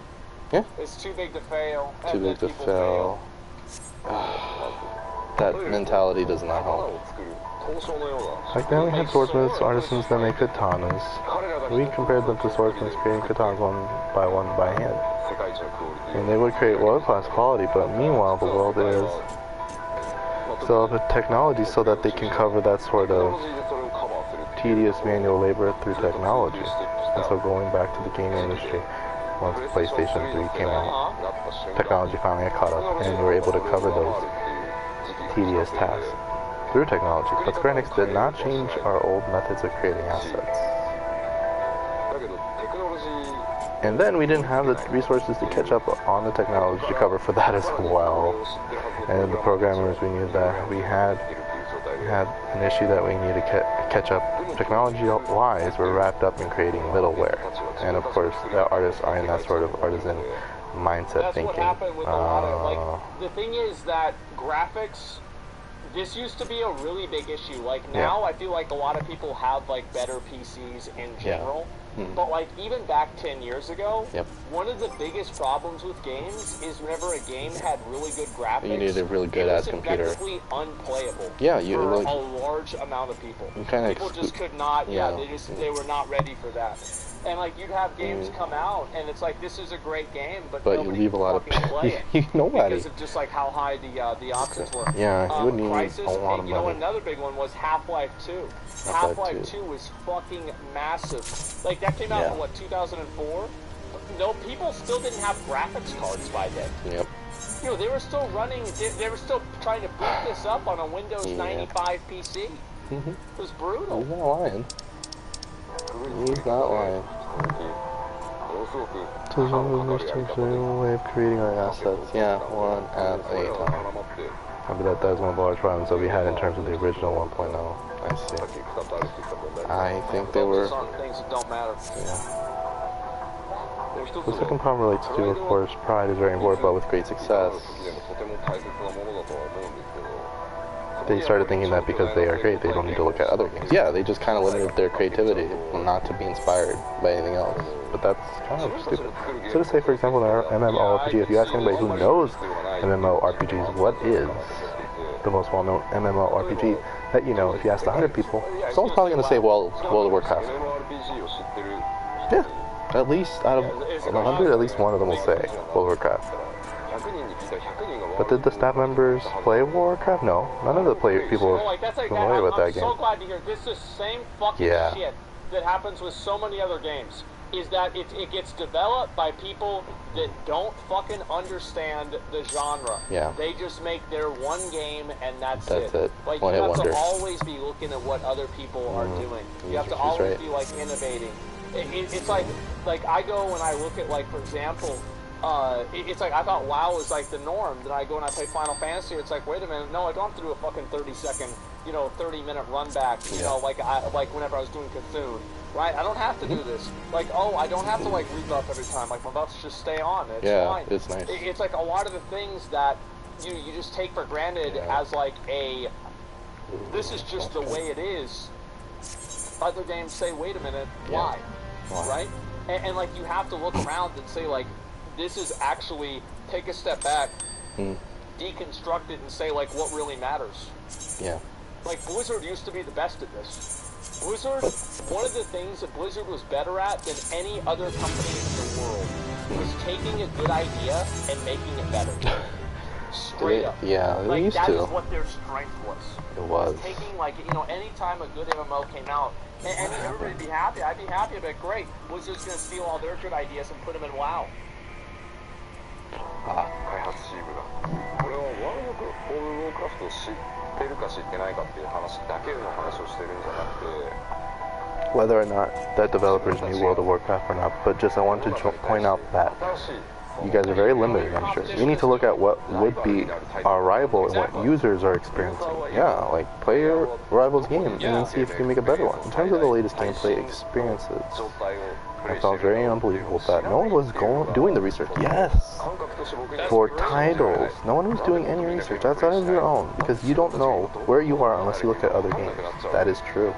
Yeah. It's too big to fail. Too big to fail. That mentality does not help. Like then we had swordsmen, artisans that make katanas. We compared them to swordsmen creating katanas one by hand. And they would create world-class quality, but meanwhile the world is still the technology so that they can cover that sort of tedious manual labor through technology. And so going back to the gaming industry, once PlayStation 3 came out, technology finally got caught up, and we were able to cover those tedious tasks through technology. But Square Enix did not change our old methods of creating assets. And then we didn't have the resources to catch up on the technology to cover for that as well. And the programmers, we knew that we had an issue that we needed to catch up technology-wise. We're wrapped up in creating middleware. And of course, the artists are in that sort of artisan mindset thinking. That's what happened with a lot of, like, the thing is that graphics, this used to be a really big issue. Like now, I feel like a lot of people have like better PCs in general. But like even back 10 years ago, one of the biggest problems with games is whenever a game had really good graphics, you needed a really good ass computer. It was effectively unplayable. Yeah, for a large amount of people. People just could not. Yeah, they were not ready for that. And like you'd have games come out, and it's like this is a great game, but you leave a lot of play it nobody because of just like how high the options were. Yeah, you wouldn't need Crisis, a lot of money. You know, another big one was Half-Life 2. Half-Life 2 was fucking massive. Like that came out in what 2004. No, people still didn't have graphics cards by then. Yep. You know, they were still running. They were still trying to boot this up on a Windows 95 PC. It was brutal. He's not lying. He's not lying. Way of creating our assets. Yeah, one at a time. I mean, that is one of the large problems that we had in terms of the original 1.0. I see. I think they were. Things that don't matter. Yeah. The second problem relates to, of course, pride is very important, but with great success, they started thinking that because they are great, they don't need to look at other games. Yeah, they just kind of limited their creativity not to be inspired by anything else. But that's kind of stupid. So to say, for example, in an MMORPG, if you ask anybody who knows MMORPGs, what is the most well-known MMORPG that you know, if you asked 100 people, someone's probably going to say, well, World of Warcraft. Yeah, at least out of 100, at least one of them will say World of Warcraft. But did the staff members play Warcraft? No, none of the people were familiar with that game. I'm so glad to hear this is the same fucking shit that happens with so many other games. Is that it gets developed by people that don't fucking understand the genre. Yeah. They just make their one game and that's it. Like you have to always be looking at what other people are doing. You have to always be like innovating. It's like I go and I look at like, for example, it's like I thought WoW was like the norm. Then I go and I play Final Fantasy. It's like, wait a minute, no, I don't have to do a fucking 30-second, 30-minute run back. You know, like whenever I was doing Cthulhu. Right, I don't have to do this. Like, oh, I don't have to like rebuff every time. Like, my buffs just stay on. It's fine. It's nice. It's like a lot of the things that you just take for granted as like this is just the way it is. Other games say, wait a minute, why? Right? And like you have to look around and say like, this is actually take a step back, deconstruct it, and say like what really matters. Yeah. Like Blizzard used to be the best at this. Blizzard, one of the things that Blizzard was better at than any other company in the world was taking a good idea and making it better. Straight up. Yeah, they like, used that to. is what their strength was. It was. Taking, like, anytime a good MMO came out, and everybody'd be happy, I'd be happy, but great, Blizzard's going to steal all their good ideas and put them in WoW. 開発チームがこれはワールドウォークラフトを知ってるか知ってないかっていう話だけの話をしてるんじゃなくて whether or not that developers knew World of Warcraft or not, but just I wanted to point out that you guys are very limited, I'm sure. You need to look at what would be our rival and what users are experiencing. Yeah, like play your rival's game and then see if you can make a better one. In terms of the latest gameplay experiences, I felt very unbelievable that no one was doing the research. Yes! For titles, no one was doing any research outside of your own because you don't know where you are unless you look at other games. That is true.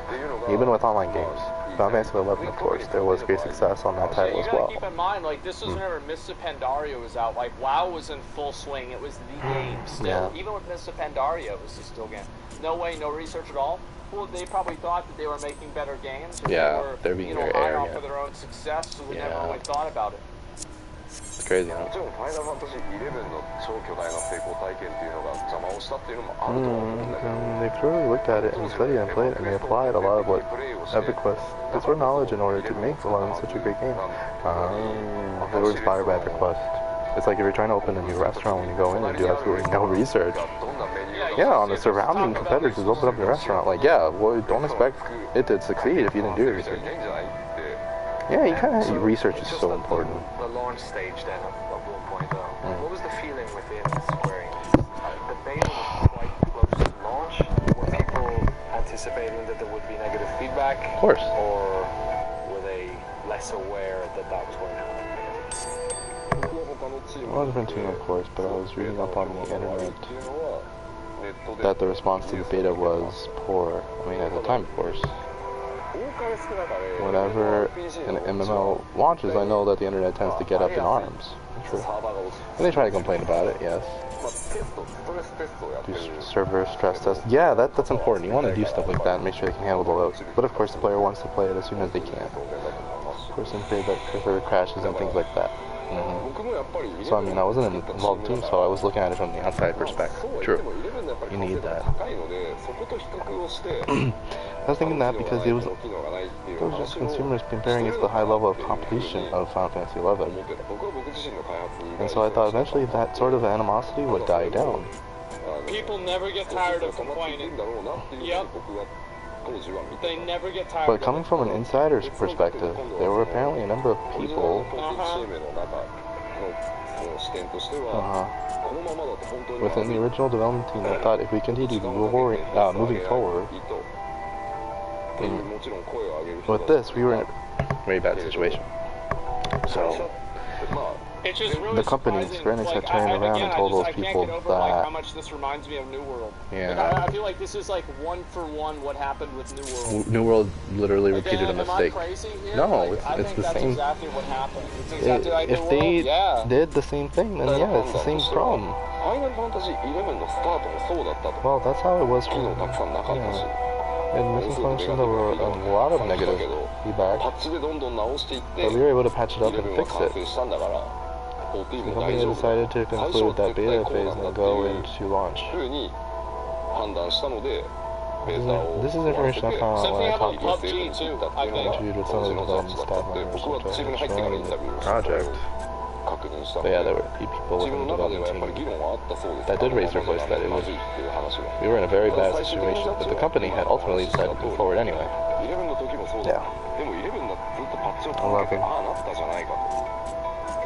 Even with online games. Final Fantasy 11, of course, there was great success on that title as well. You gotta keep in mind, like, this was whenever Mists of Pandaria was out. Like, WoW was in full swing. It was the game still. Yeah. Even with Mists of Pandaria, it was the still game. No way, no research at all. Well, they probably thought that they were making better games. Or they're being very high arrogant. off of their own success, so we never really thought about it. It's crazy, huh? もちろんファイナルファンタジー11の超巨大な成功体験っていうのが邪魔をしたっていうのもあると思うんだけど They clearly looked at it and studied and played it, and they applied a lot of what EverQuest did for knowledge in order to make 11 such a great game. They were inspired by EverQuest. It's like if you're trying to open a new restaurant when you go in and do absolutely no research. Yeah, on the surrounding competitors just open up your restaurant. Like, yeah, well, don't expect it to succeed if you didn't do your research. Yeah, you kind of research is so important. The launch stage then of 1.0. What was the feeling within Square Enix? The beta was quite close to launch. Were people anticipating that there would be negative feedback? Of course. Or were they less aware that that was going to happen? Well, I wasn't of course, but I was reading up on the internet that the response to the beta was poor. I mean, at the time, of course. whenever an MMO launches, I know that the internet tends to get up in arms. True. And they try to complain about it, yes. Do server stress tests. Yeah, that's important. You want to do stuff like that and make sure they can handle the load. But of course, the player wants to play it as soon as they can. Of course, and pay that server crashes and things like that. So I mean, I wasn't involved in the team, so I was looking at it from the outside perspective. True. You need that. I was thinking that because it was just consumers comparing it to the high level of completion of Final Fantasy XI. And so I thought eventually that sort of animosity would die down. People never get tired of complaining. Yep. They never get tired. But coming from an insider's perspective, there were apparently a number of people within the original development team that thought if we continued moving forward with this, we were in a very bad situation. So it's just really the company, Square Enix, had turned around and told those people that how much this reminds me of New World. Yeah. I feel like this is like one for one what happened with New World. New World literally repeated a mistake. Am I crazy here? No, like, it's the same. Exactly what happened. It's exactly like if they did the same thing, then yeah, it's the same problem. Well, that's how it was for in Missing Function. There were a lot of negative feedback, but we were able to patch it up and fix it. The company decided to conclude that beta phase and go into launch. This is information I found out when I talked with some of the development staff members during the project. But yeah, there were people within the development team that did raise their voice that we were in a very bad situation, but the company had ultimately decided to move forward anyway. Yeah. 11.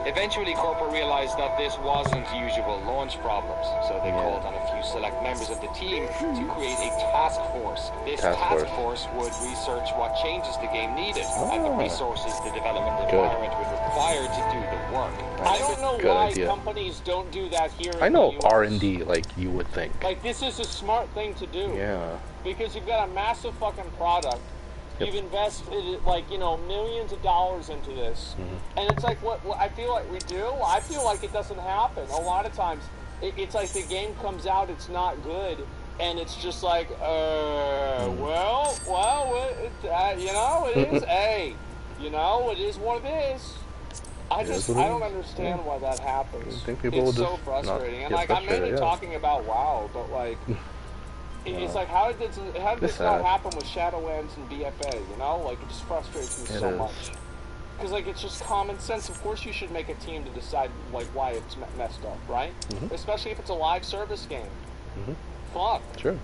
Eventually, corporate realized that this wasn't usual launch problems, so they called on a few select members of the team to create a task force. This task force would research what changes the game needed and the resources the development environment would require to do the work. I don't know why companies don't do that here. I know R&D like you would think. Like, this is a smart thing to do. Yeah. Because you've got a massive fucking product. You've invested, like, you know, millions of dollars into this. And it's like what I feel like we do. I feel like it doesn't happen. A lot of times, it's like the game comes out, it's not good, and it's just like, well, you know, it is you know, it is what it is. I don't understand why that happens. I think people it's so frustrating. And like, I'm mainly talking about WoW, but like, it's like, how did this not happen with Shadowlands and BFA, you know? Like, it just frustrates me so much. Because, like, it's just common sense. Of course you should make a team to decide, like, why it's messed up, right? Especially if it's a live service game. Fuck. Sure.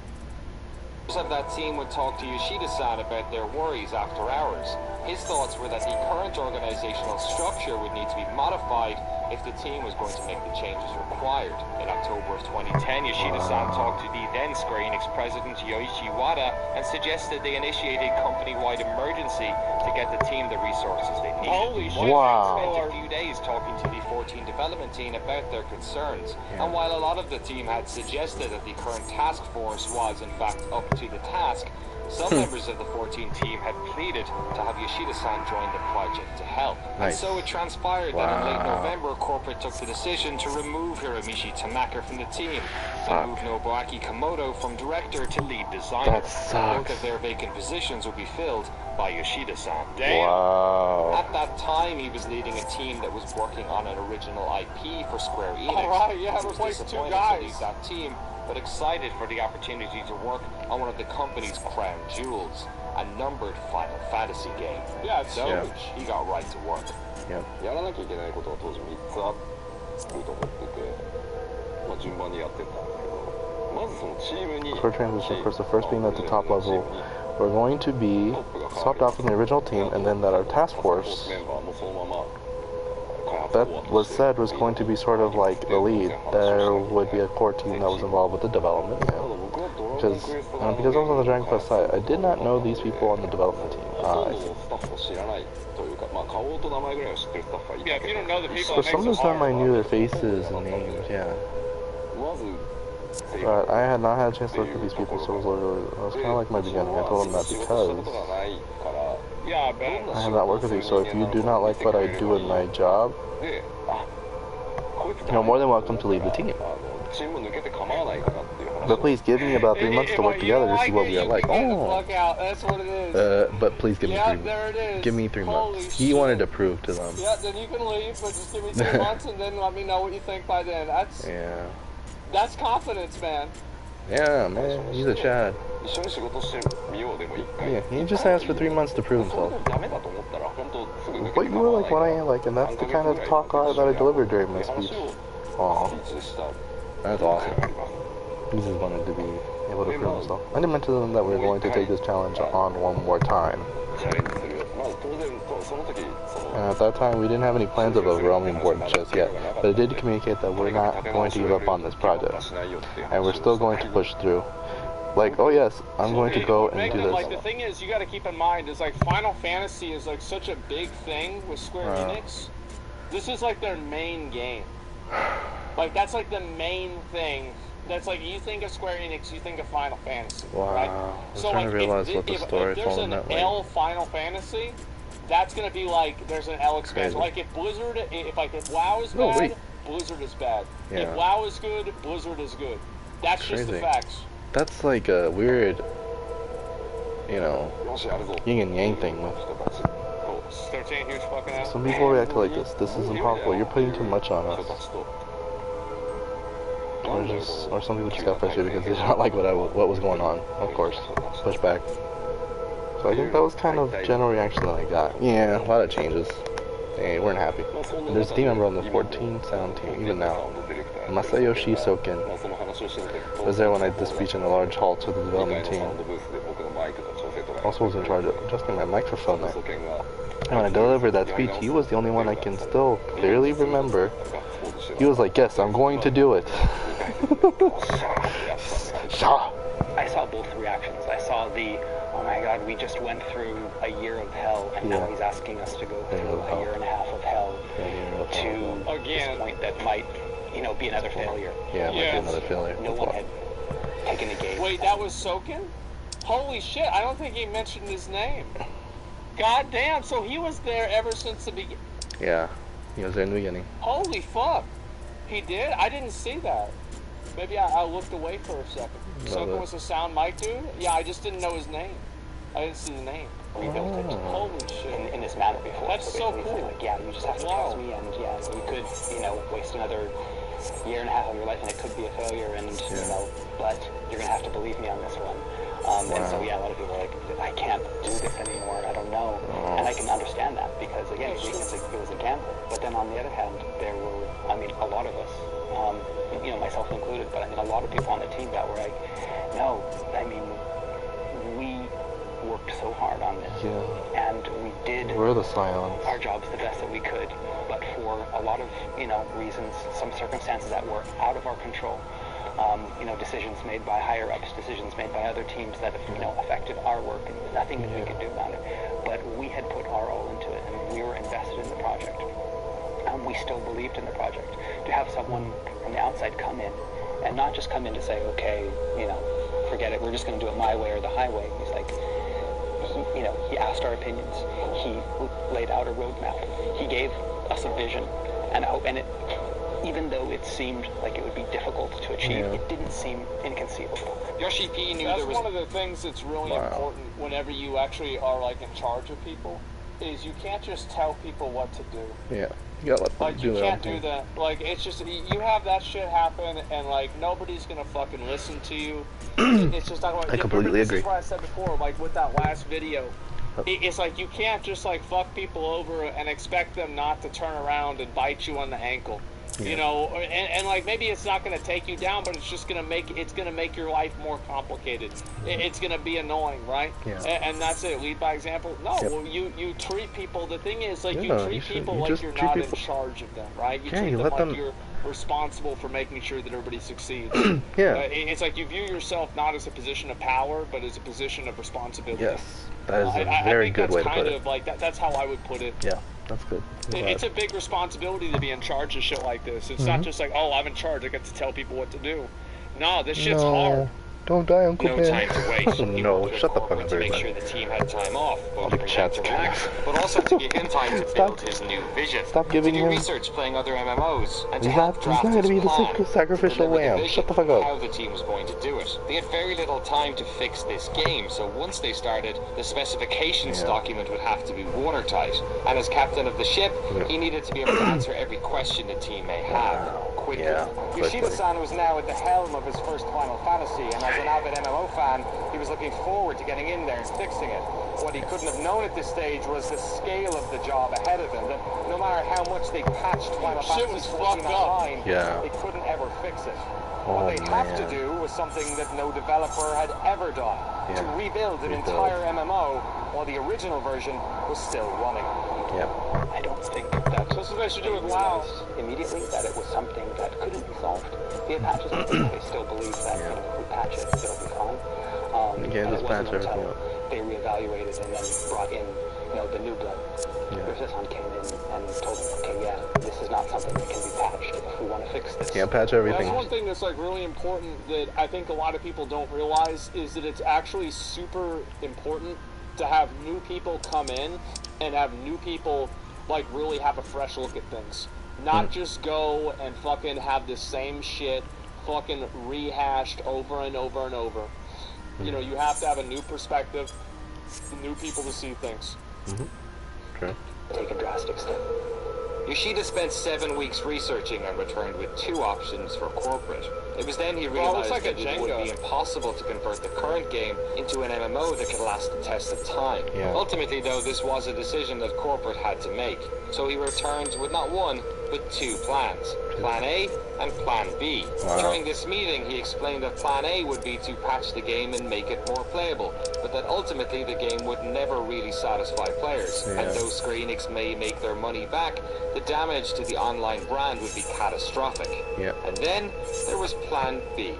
Of that team would talk to Yoshida-san about their worries after hours. His thoughts were that the current organizational structure would need to be modified if the team was going to make the changes required. In October of 2010, Yoshida-san talked to the then Square Enix president Yoichi Wada and suggested they initiate a company-wide emergency to get the team the resources they need. Holy shit! Wow. They spent a few days talking to the 14 development team about their concerns. And while a lot of the team had suggested that the current task force was in fact up to the task, some members of the 14 team had pleaded to have Yoshida-san join the project to help. And so it transpired that in late November, corporate took the decision to remove Hiromichi Tanaka from the team and move Nobuaki Komodo from director to lead designer. Both of their vacant positions would be filled by Yoshida-san. Wow. At that time, he was leading a team that was working on an original IP for Square Enix. Alright, yeah, replaced 2 guys. To lead that team, but excited for the opportunity to work on one of the company's crown jewels, a numbered Final Fantasy game. Yeah, it's huge. He got right to work. Yep. For transition, of course, the first being at the top level, we're going to be swapped out from the original team, and then that our task force that was said was going to be sort of like the lead. There would be a core team that was involved with the development, because I was on the Dragon Quest side, I did not know these people on the development team. Yeah, if you don't know the people, for some of the time I knew their faces and names, But I had not had a chance to look at these people, so it was kind of like my beginning. I told them that because I have not worked with you, so if you do not like what I do in my job, you're more than welcome to leave the team. But please give me about 3 months to work together to see what we are like. Oh, that's what it is. But please give me give me 3 months. He wanted to prove to them. Yeah, then you can leave, but just give me 3 months and then let me know what you think by then. That's confidence, man. Yeah, man, he's a Chad. Yeah, he just asked for 3 months to prove himself. But you were like what I am like, and that's the kind of talk that I delivered during my speech. Aw, that's awesome. He just wanted to be able to prove himself. I didn't mention to them that we were going to take this challenge on one more time. And at that time, we didn't have any plans of overwhelming board just yet, but it did communicate that we're not going to give up on this project, and we're still going to push through. Like, oh yes, I'm going to go and do this. Like, the thing is, you got to keep in mind is like Final Fantasy is like such a big thing with Square Enix. This is like their main game. Like, that's like the main thing. That's like, you think of Square Enix, you think of Final Fantasy, right? So like, if there's an L Final Fantasy, that's gonna be like there's an L expansion. Like if Blizzard, if WoW is bad, Blizzard is bad. Yeah. If WoW is good, Blizzard is good. That's just the facts. That's like a weird, you know, yin and yang thing. Some people react like this. This is impossible. You're putting too much on us. Or some people just got frustrated because they did not like what was going on. Of course, push back. So I think that was kind of general reaction that I got. Yeah, a lot of changes. They weren't happy. And there's a team member on the 14 sound team, even now. Masayoshi Soken was there when I did the speech in the large hall to the development team. Also was in charge of adjusting my microphone there. And when I delivered that speech, he was the only one I can still clearly remember. He was like, yes, I'm going to do it. I saw both reactions. I saw the, oh my god, we just went through a year of hell, and now he's asking us to go through a year and a half of hell to this point that might, you know, be another failure. Yeah, it might be another failure. No one had taken a game. Wait, that was Soken? Holy shit, I don't think he mentioned his name. God damn, so he was there ever since the beginning. Yeah, he was there in the beginning. Holy fuck. He did? I didn't see that. Maybe I looked away for a second. Soken was a sound mic dude? Yeah, I just didn't know his name. I didn't see the name. We built it. Holy shit. In this manner before. That's so cool. Like, yeah, you just have to trust me, and yeah, you could, you know, waste another year and a half of your life, and it could be a failure, and, you know, but you're going to have to believe me on this one. And so, yeah, a lot of people are like, I can't do this anymore, I don't know. And I can understand that, because, again, it was a gamble. But then, on the other hand, there were, I mean, a lot of us, you know, myself included, but I mean, a lot of people on the team that were like, no, I mean, we worked so hard on this, and we did our jobs the best that we could, but for a lot of, you know, reasons, some circumstances that were out of our control, you know, decisions made by higher ups, decisions made by other teams that, you know, affected our work, and nothing that we could do about it. But we had put our all into it, and we were invested in the project. We still believed in the project. To have someone from the outside come in, and not just come in to say, okay, you know, forget it, we're just going to do it my way or the highway. He's like, you know, he asked our opinions. He laid out a roadmap. He gave us a vision and a hope, and it, even though it seemed like it would be difficult to achieve, it didn't seem inconceivable. Yoshi P knew that's one of the things that's really important whenever you actually are like in charge of people, is you can't just tell people what to do. Yeah. You gotta let them do you can't do that. Like, it's just, you have that shit happen, and like, nobody's gonna fucking listen to you. It's just not like, I completely agree. This is what I said before, like with that last video. It's like, you can't just like fuck people over and expect them not to turn around and bite you on the ankle. You know, and like, maybe it's not going to take you down, but it's just going to make your life more complicated. It's going to be annoying, right? And that's it. Lead by example. No, well, you treat people, the thing is, like, you treat people like you're not in charge of them, right? You treat them like you're responsible for making sure that everybody succeeds. It's like you view yourself not as a position of power, but as a position of responsibility. Yes, that is a very good way to put it. Kind of like that's how I would put it. Yeah. That's good. It's a big responsibility to be in charge of shit like this. It's not just like, oh, I'm in charge, I get to tell people what to do. no, this shit's hard. Don't die, Uncle Ben. No time to waste. No, shut the fuck up, to make sure the team had time off, both for him to relax, but also to give him time to build his new vision. Stop giving him research playing other MMOs, and he's not going to be the sacrificial lamb. Shut the fuck up. How the team was going to do it. They had very little time to fix this game, so once they started, the specifications document would have to be watertight. And as captain of the ship, he needed to be able to answer every question the team may have. Quickly. Yoshida-san was now at the helm of his first Final Fantasy, and as an avid MMO fan, he was looking forward to getting in there and fixing it. What he couldn't have known at this stage was the scale of the job ahead of him, that no matter how much they patched Final Fantasy 14 online, they couldn't ever fix it. What they'd have to do was something that no developer had ever done, to rebuild an entire MMO while the original version was still running. I don't think that's what they should do with WoW. Immediately that it was something that couldn't be solved via patches. They still believe that if we patch it, it'll be fine. Just patch everything up. They reevaluated and then brought in, the new blood. Yoshida-san came in and told them, okay, this is not something that can be patched if we want to fix this. Patch everything. That's one thing that's really important that I think a lot of people don't realize is that it's actually super important to have new people come in and have new people really have a fresh look at things. Not just go and fucking have the same shit fucking rehashed over and over and over. You have to have a new perspective, new people to see things. Okay. Take a drastic step. Yoshida spent 7 weeks researching and returned with 2 options for corporate. It was then he realized that it would be impossible to convert the current game into an MMO that could last the test of time. Ultimately, though, this was a decision that corporate had to make. So he returned with not 1, but 2 plans. Plan A and Plan B. During this meeting, he explained that Plan A would be to patch the game and make it more playable, but that ultimately the game would never really satisfy players. And though Square Enix may make their money back, the damage to the online brand would be catastrophic. And then there was Plan B.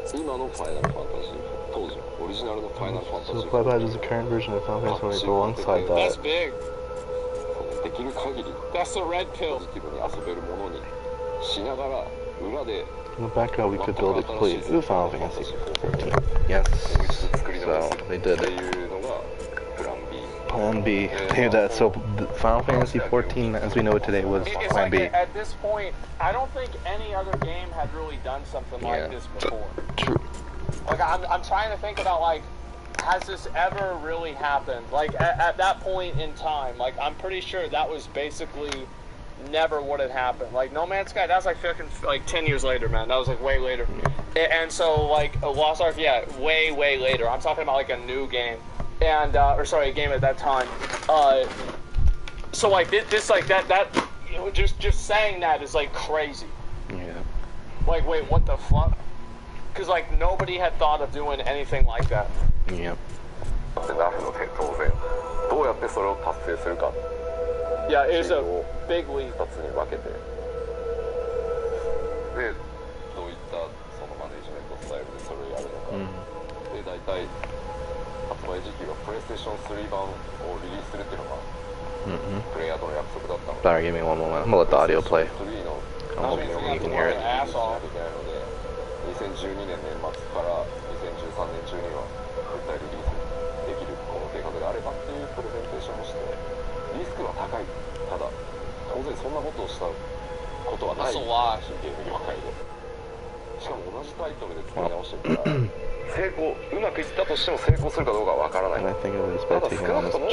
So Play is the current version of Final Fantasy alongside that. That's big. That's the red pill. In the background, we could build a complete new Final Fantasy 14. Yes, so they did it. Plan B. So Final Fantasy 14, as we know it today, was Plan B. At this point, I don't think any other game had really done something like this before. True. I'm trying to think about has this ever really happened? At that point in time, I'm pretty sure that was basically never would have happened. No Man's Sky, that was fucking 10 years later, man. That was way later. And so Lost Ark, way later. I'm talking about a new game, and a game at that time. So this that just saying that is crazy. Wait, what the fuck? Because nobody had thought of doing anything like that. Yeah, it is a big leap. Sorry, give me one moment. I'm gonna let the audio play. I hope you can hear it. 2012年年末から2013年中には絶対リリースできるこの計画であればっていうプレゼンテーションをしてリスクは高いただ当然そんなことをしたことはないゲーム業界でしかも同じタイトルで作り直してるから成功うまくいったとしても成功するかどうかは分からないただ少なくとも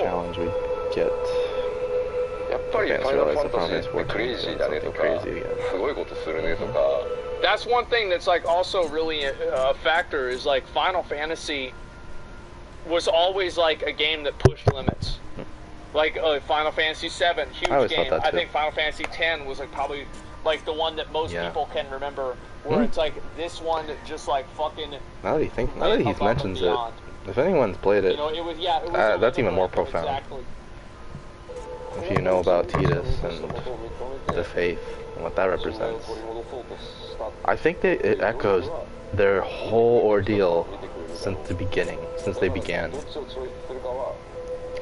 やっぱりファイナルファンタジーってクレイジーだねとかすごいことするねとかThat's one thing that's also really a factor is Final Fantasy was always a game that pushed limits. Final Fantasy 7, huge game. I think Final Fantasy 10 was probably the one that most people can remember. Where it's this one just fucking. Now that he mentions it, if anyone's played it, it was that's even more profound. Exactly. If you know about Tidus and the faith and what that represents. I think it echoes their whole ordeal since the beginning, since they began.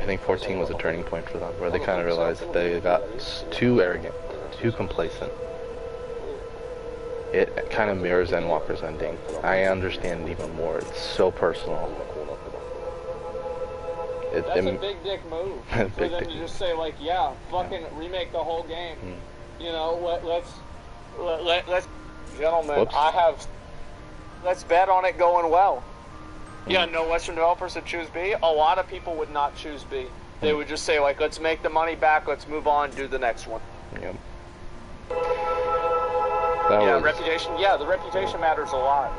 I think 14 was a turning point for them, where they kind of realized that they got too arrogant, too complacent. it kind of mirrors Endwalker's ending. I understand it even more. It's so personal. That's a big dick move for them to just say like, yeah, fucking remake the whole game. You know, let's gentlemen, Whoops. let's bet on it going well. Yeah, no Western developers would choose B. A lot of people would not choose B. They would just say like, let's make the money back, let's move on, do the next one. Yep. Reputation. Yeah, the reputation matters a lot.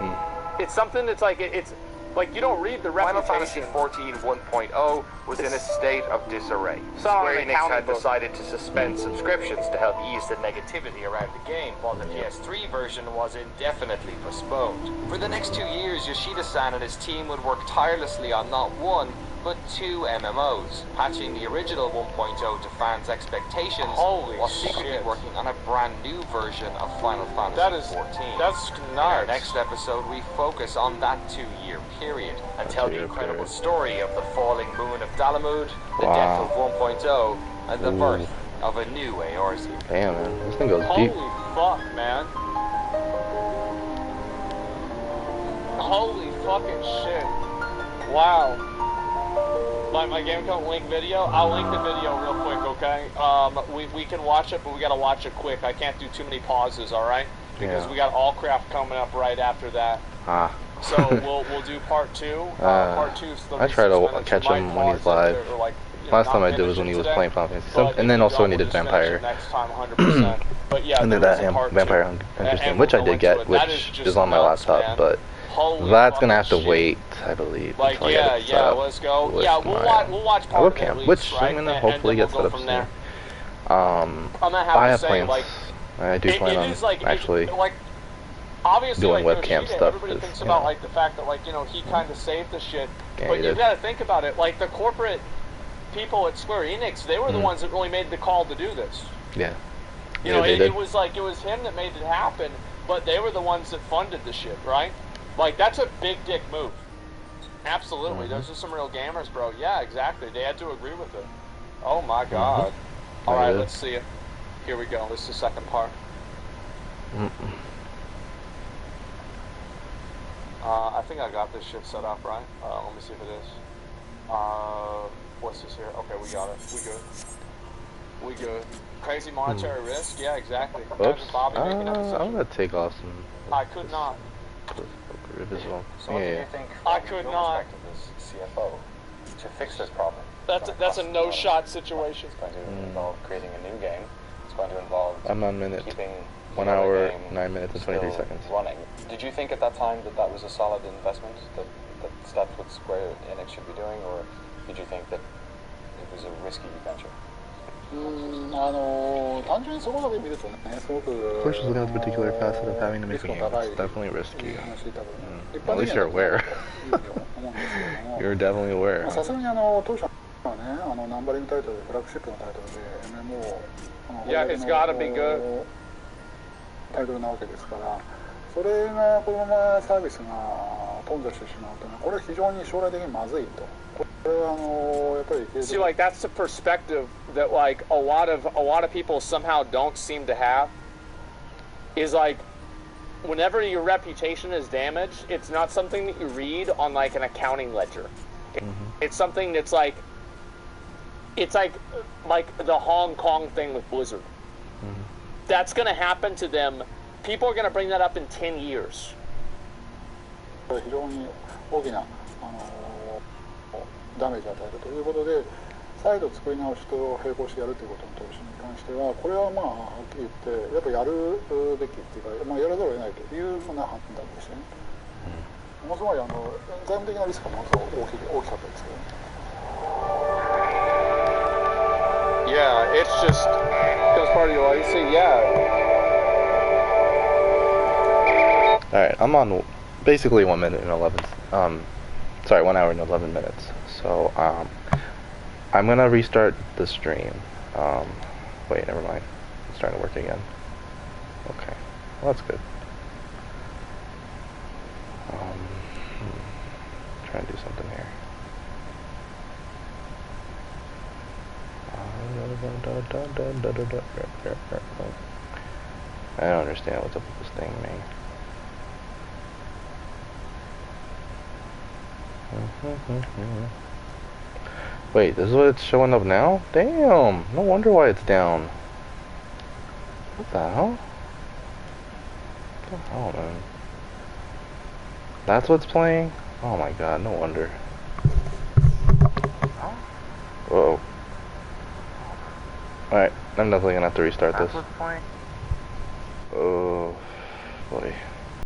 It's something that's like it's like you don't read the reputation. Final Fantasy XIV 1.0 was in a state of disarray. Square Enix had decided to suspend subscriptions to help ease the negativity around the game, while the PS3 version was indefinitely postponed. For the next 2 years, Yoshida-san and his team would work tirelessly on not one, but 2 MMOs, patching the original 1.0 to fans' expectations, while secretly working on a brand new version of Final Fantasy XIV. That's nuts. In our next episode, we focus on that 2-year period and tell the incredible story of the falling moon of Dalamud, the death of 1.0, and the birth of a new Eorze. Damn, man, this thing goes deep. Holy fuck, man. Holy fucking shit. Wow. My Game Account link video, I'll link the video real quick, okay? We can watch it, but we gotta watch it quick. I can't do too many pauses, alright? Because we got Allcraft coming up right after that. So we'll do part 2. Part 2 is I try to catch him when he's live. Like, last time I did was when he was playing Final Fantasy, and then also when he did Vampire. Next time, 100%. But yeah, and then that Vampire Hunter's game, which I did get, which is on my laptop, but that's gonna have to wait, I believe. Like, let's go. Yeah, we'll watch part of it, which I'm gonna hopefully get set up soon. I have plans. I do plan on actually obviously, doing like, webcam Yoshida, stuff. Everybody thinks about like the fact that like he kind of saved the shit, but you got to think about it. Like the corporate people at Square Enix, they were the ones that really made the call to do this. Yeah. You know, it was him that made it happen, but they were the ones that funded the shit, right? Like that's a big dick move. Absolutely, those are some real gamers, bro. Yeah, exactly. They had to agree with it. Oh my god. All right, let's see it. Here we go. This is the second part. I think I got this shit set up, right? Let me see if it is. What's this here? Okay, we got it. We good. Crazy monetary risk? Yeah, exactly. Oops. I'm gonna take off some. I could not. Visible. So what do you think? I could not. As CFO to fix this problem? That's a no-shot situation. It's going to involve creating a new game. It's going to involve I'm on minute. keeping 1 hour, 9 minutes, and 23 seconds. Running. Did you think at that time that was a solid investment, that that's what Square Enix should be doing, or did you think that it was a risky venture? First, just looking at the particular facet of having to make a game. It's definitely risky. At least you're aware. You're definitely aware. Yeah, it's gotta be good. タイトルなわけですから、それがこのままサービスが頓挫してしまうというのは、これは非常に将来的にまずいと。これはやっぱり See, like that's the perspective that like a lot of people somehow don't seem to have. Is like whenever your reputation is damaged, it's not something that you read on like an accounting ledger. It's something that's like the Hong Kong thing with Blizzard. That's going to happen to them. People are going to bring that up in 10 years. 非常に大きなダメージを与えるということで、再度作り直しと並行してやるということの投資に関しては、これはまあはっきり言ってやっぱやるべきっていうか、まあやらざるを得ないというふうな判断ですよね。ものすごい財務的なリスクがものすごく大きかったですけどね。Yeah, it's just because part of your legacy. Yeah. All right, I'm on basically 1 minute and 11. Sorry, 1 hour and 11 minutes. So I'm gonna restart the stream. Wait, never mind. It's starting to work again. Okay, well that's good. Try and do something here. I don't understand what's up with this thing, man. Wait, this is what it's showing up now? Damn, no wonder why it's down. What the hell? What the hell, man? That's what's playing? Oh my god, no wonder. Uh-oh. Alright, I'm definitely gonna have to restart this. Oh, boy.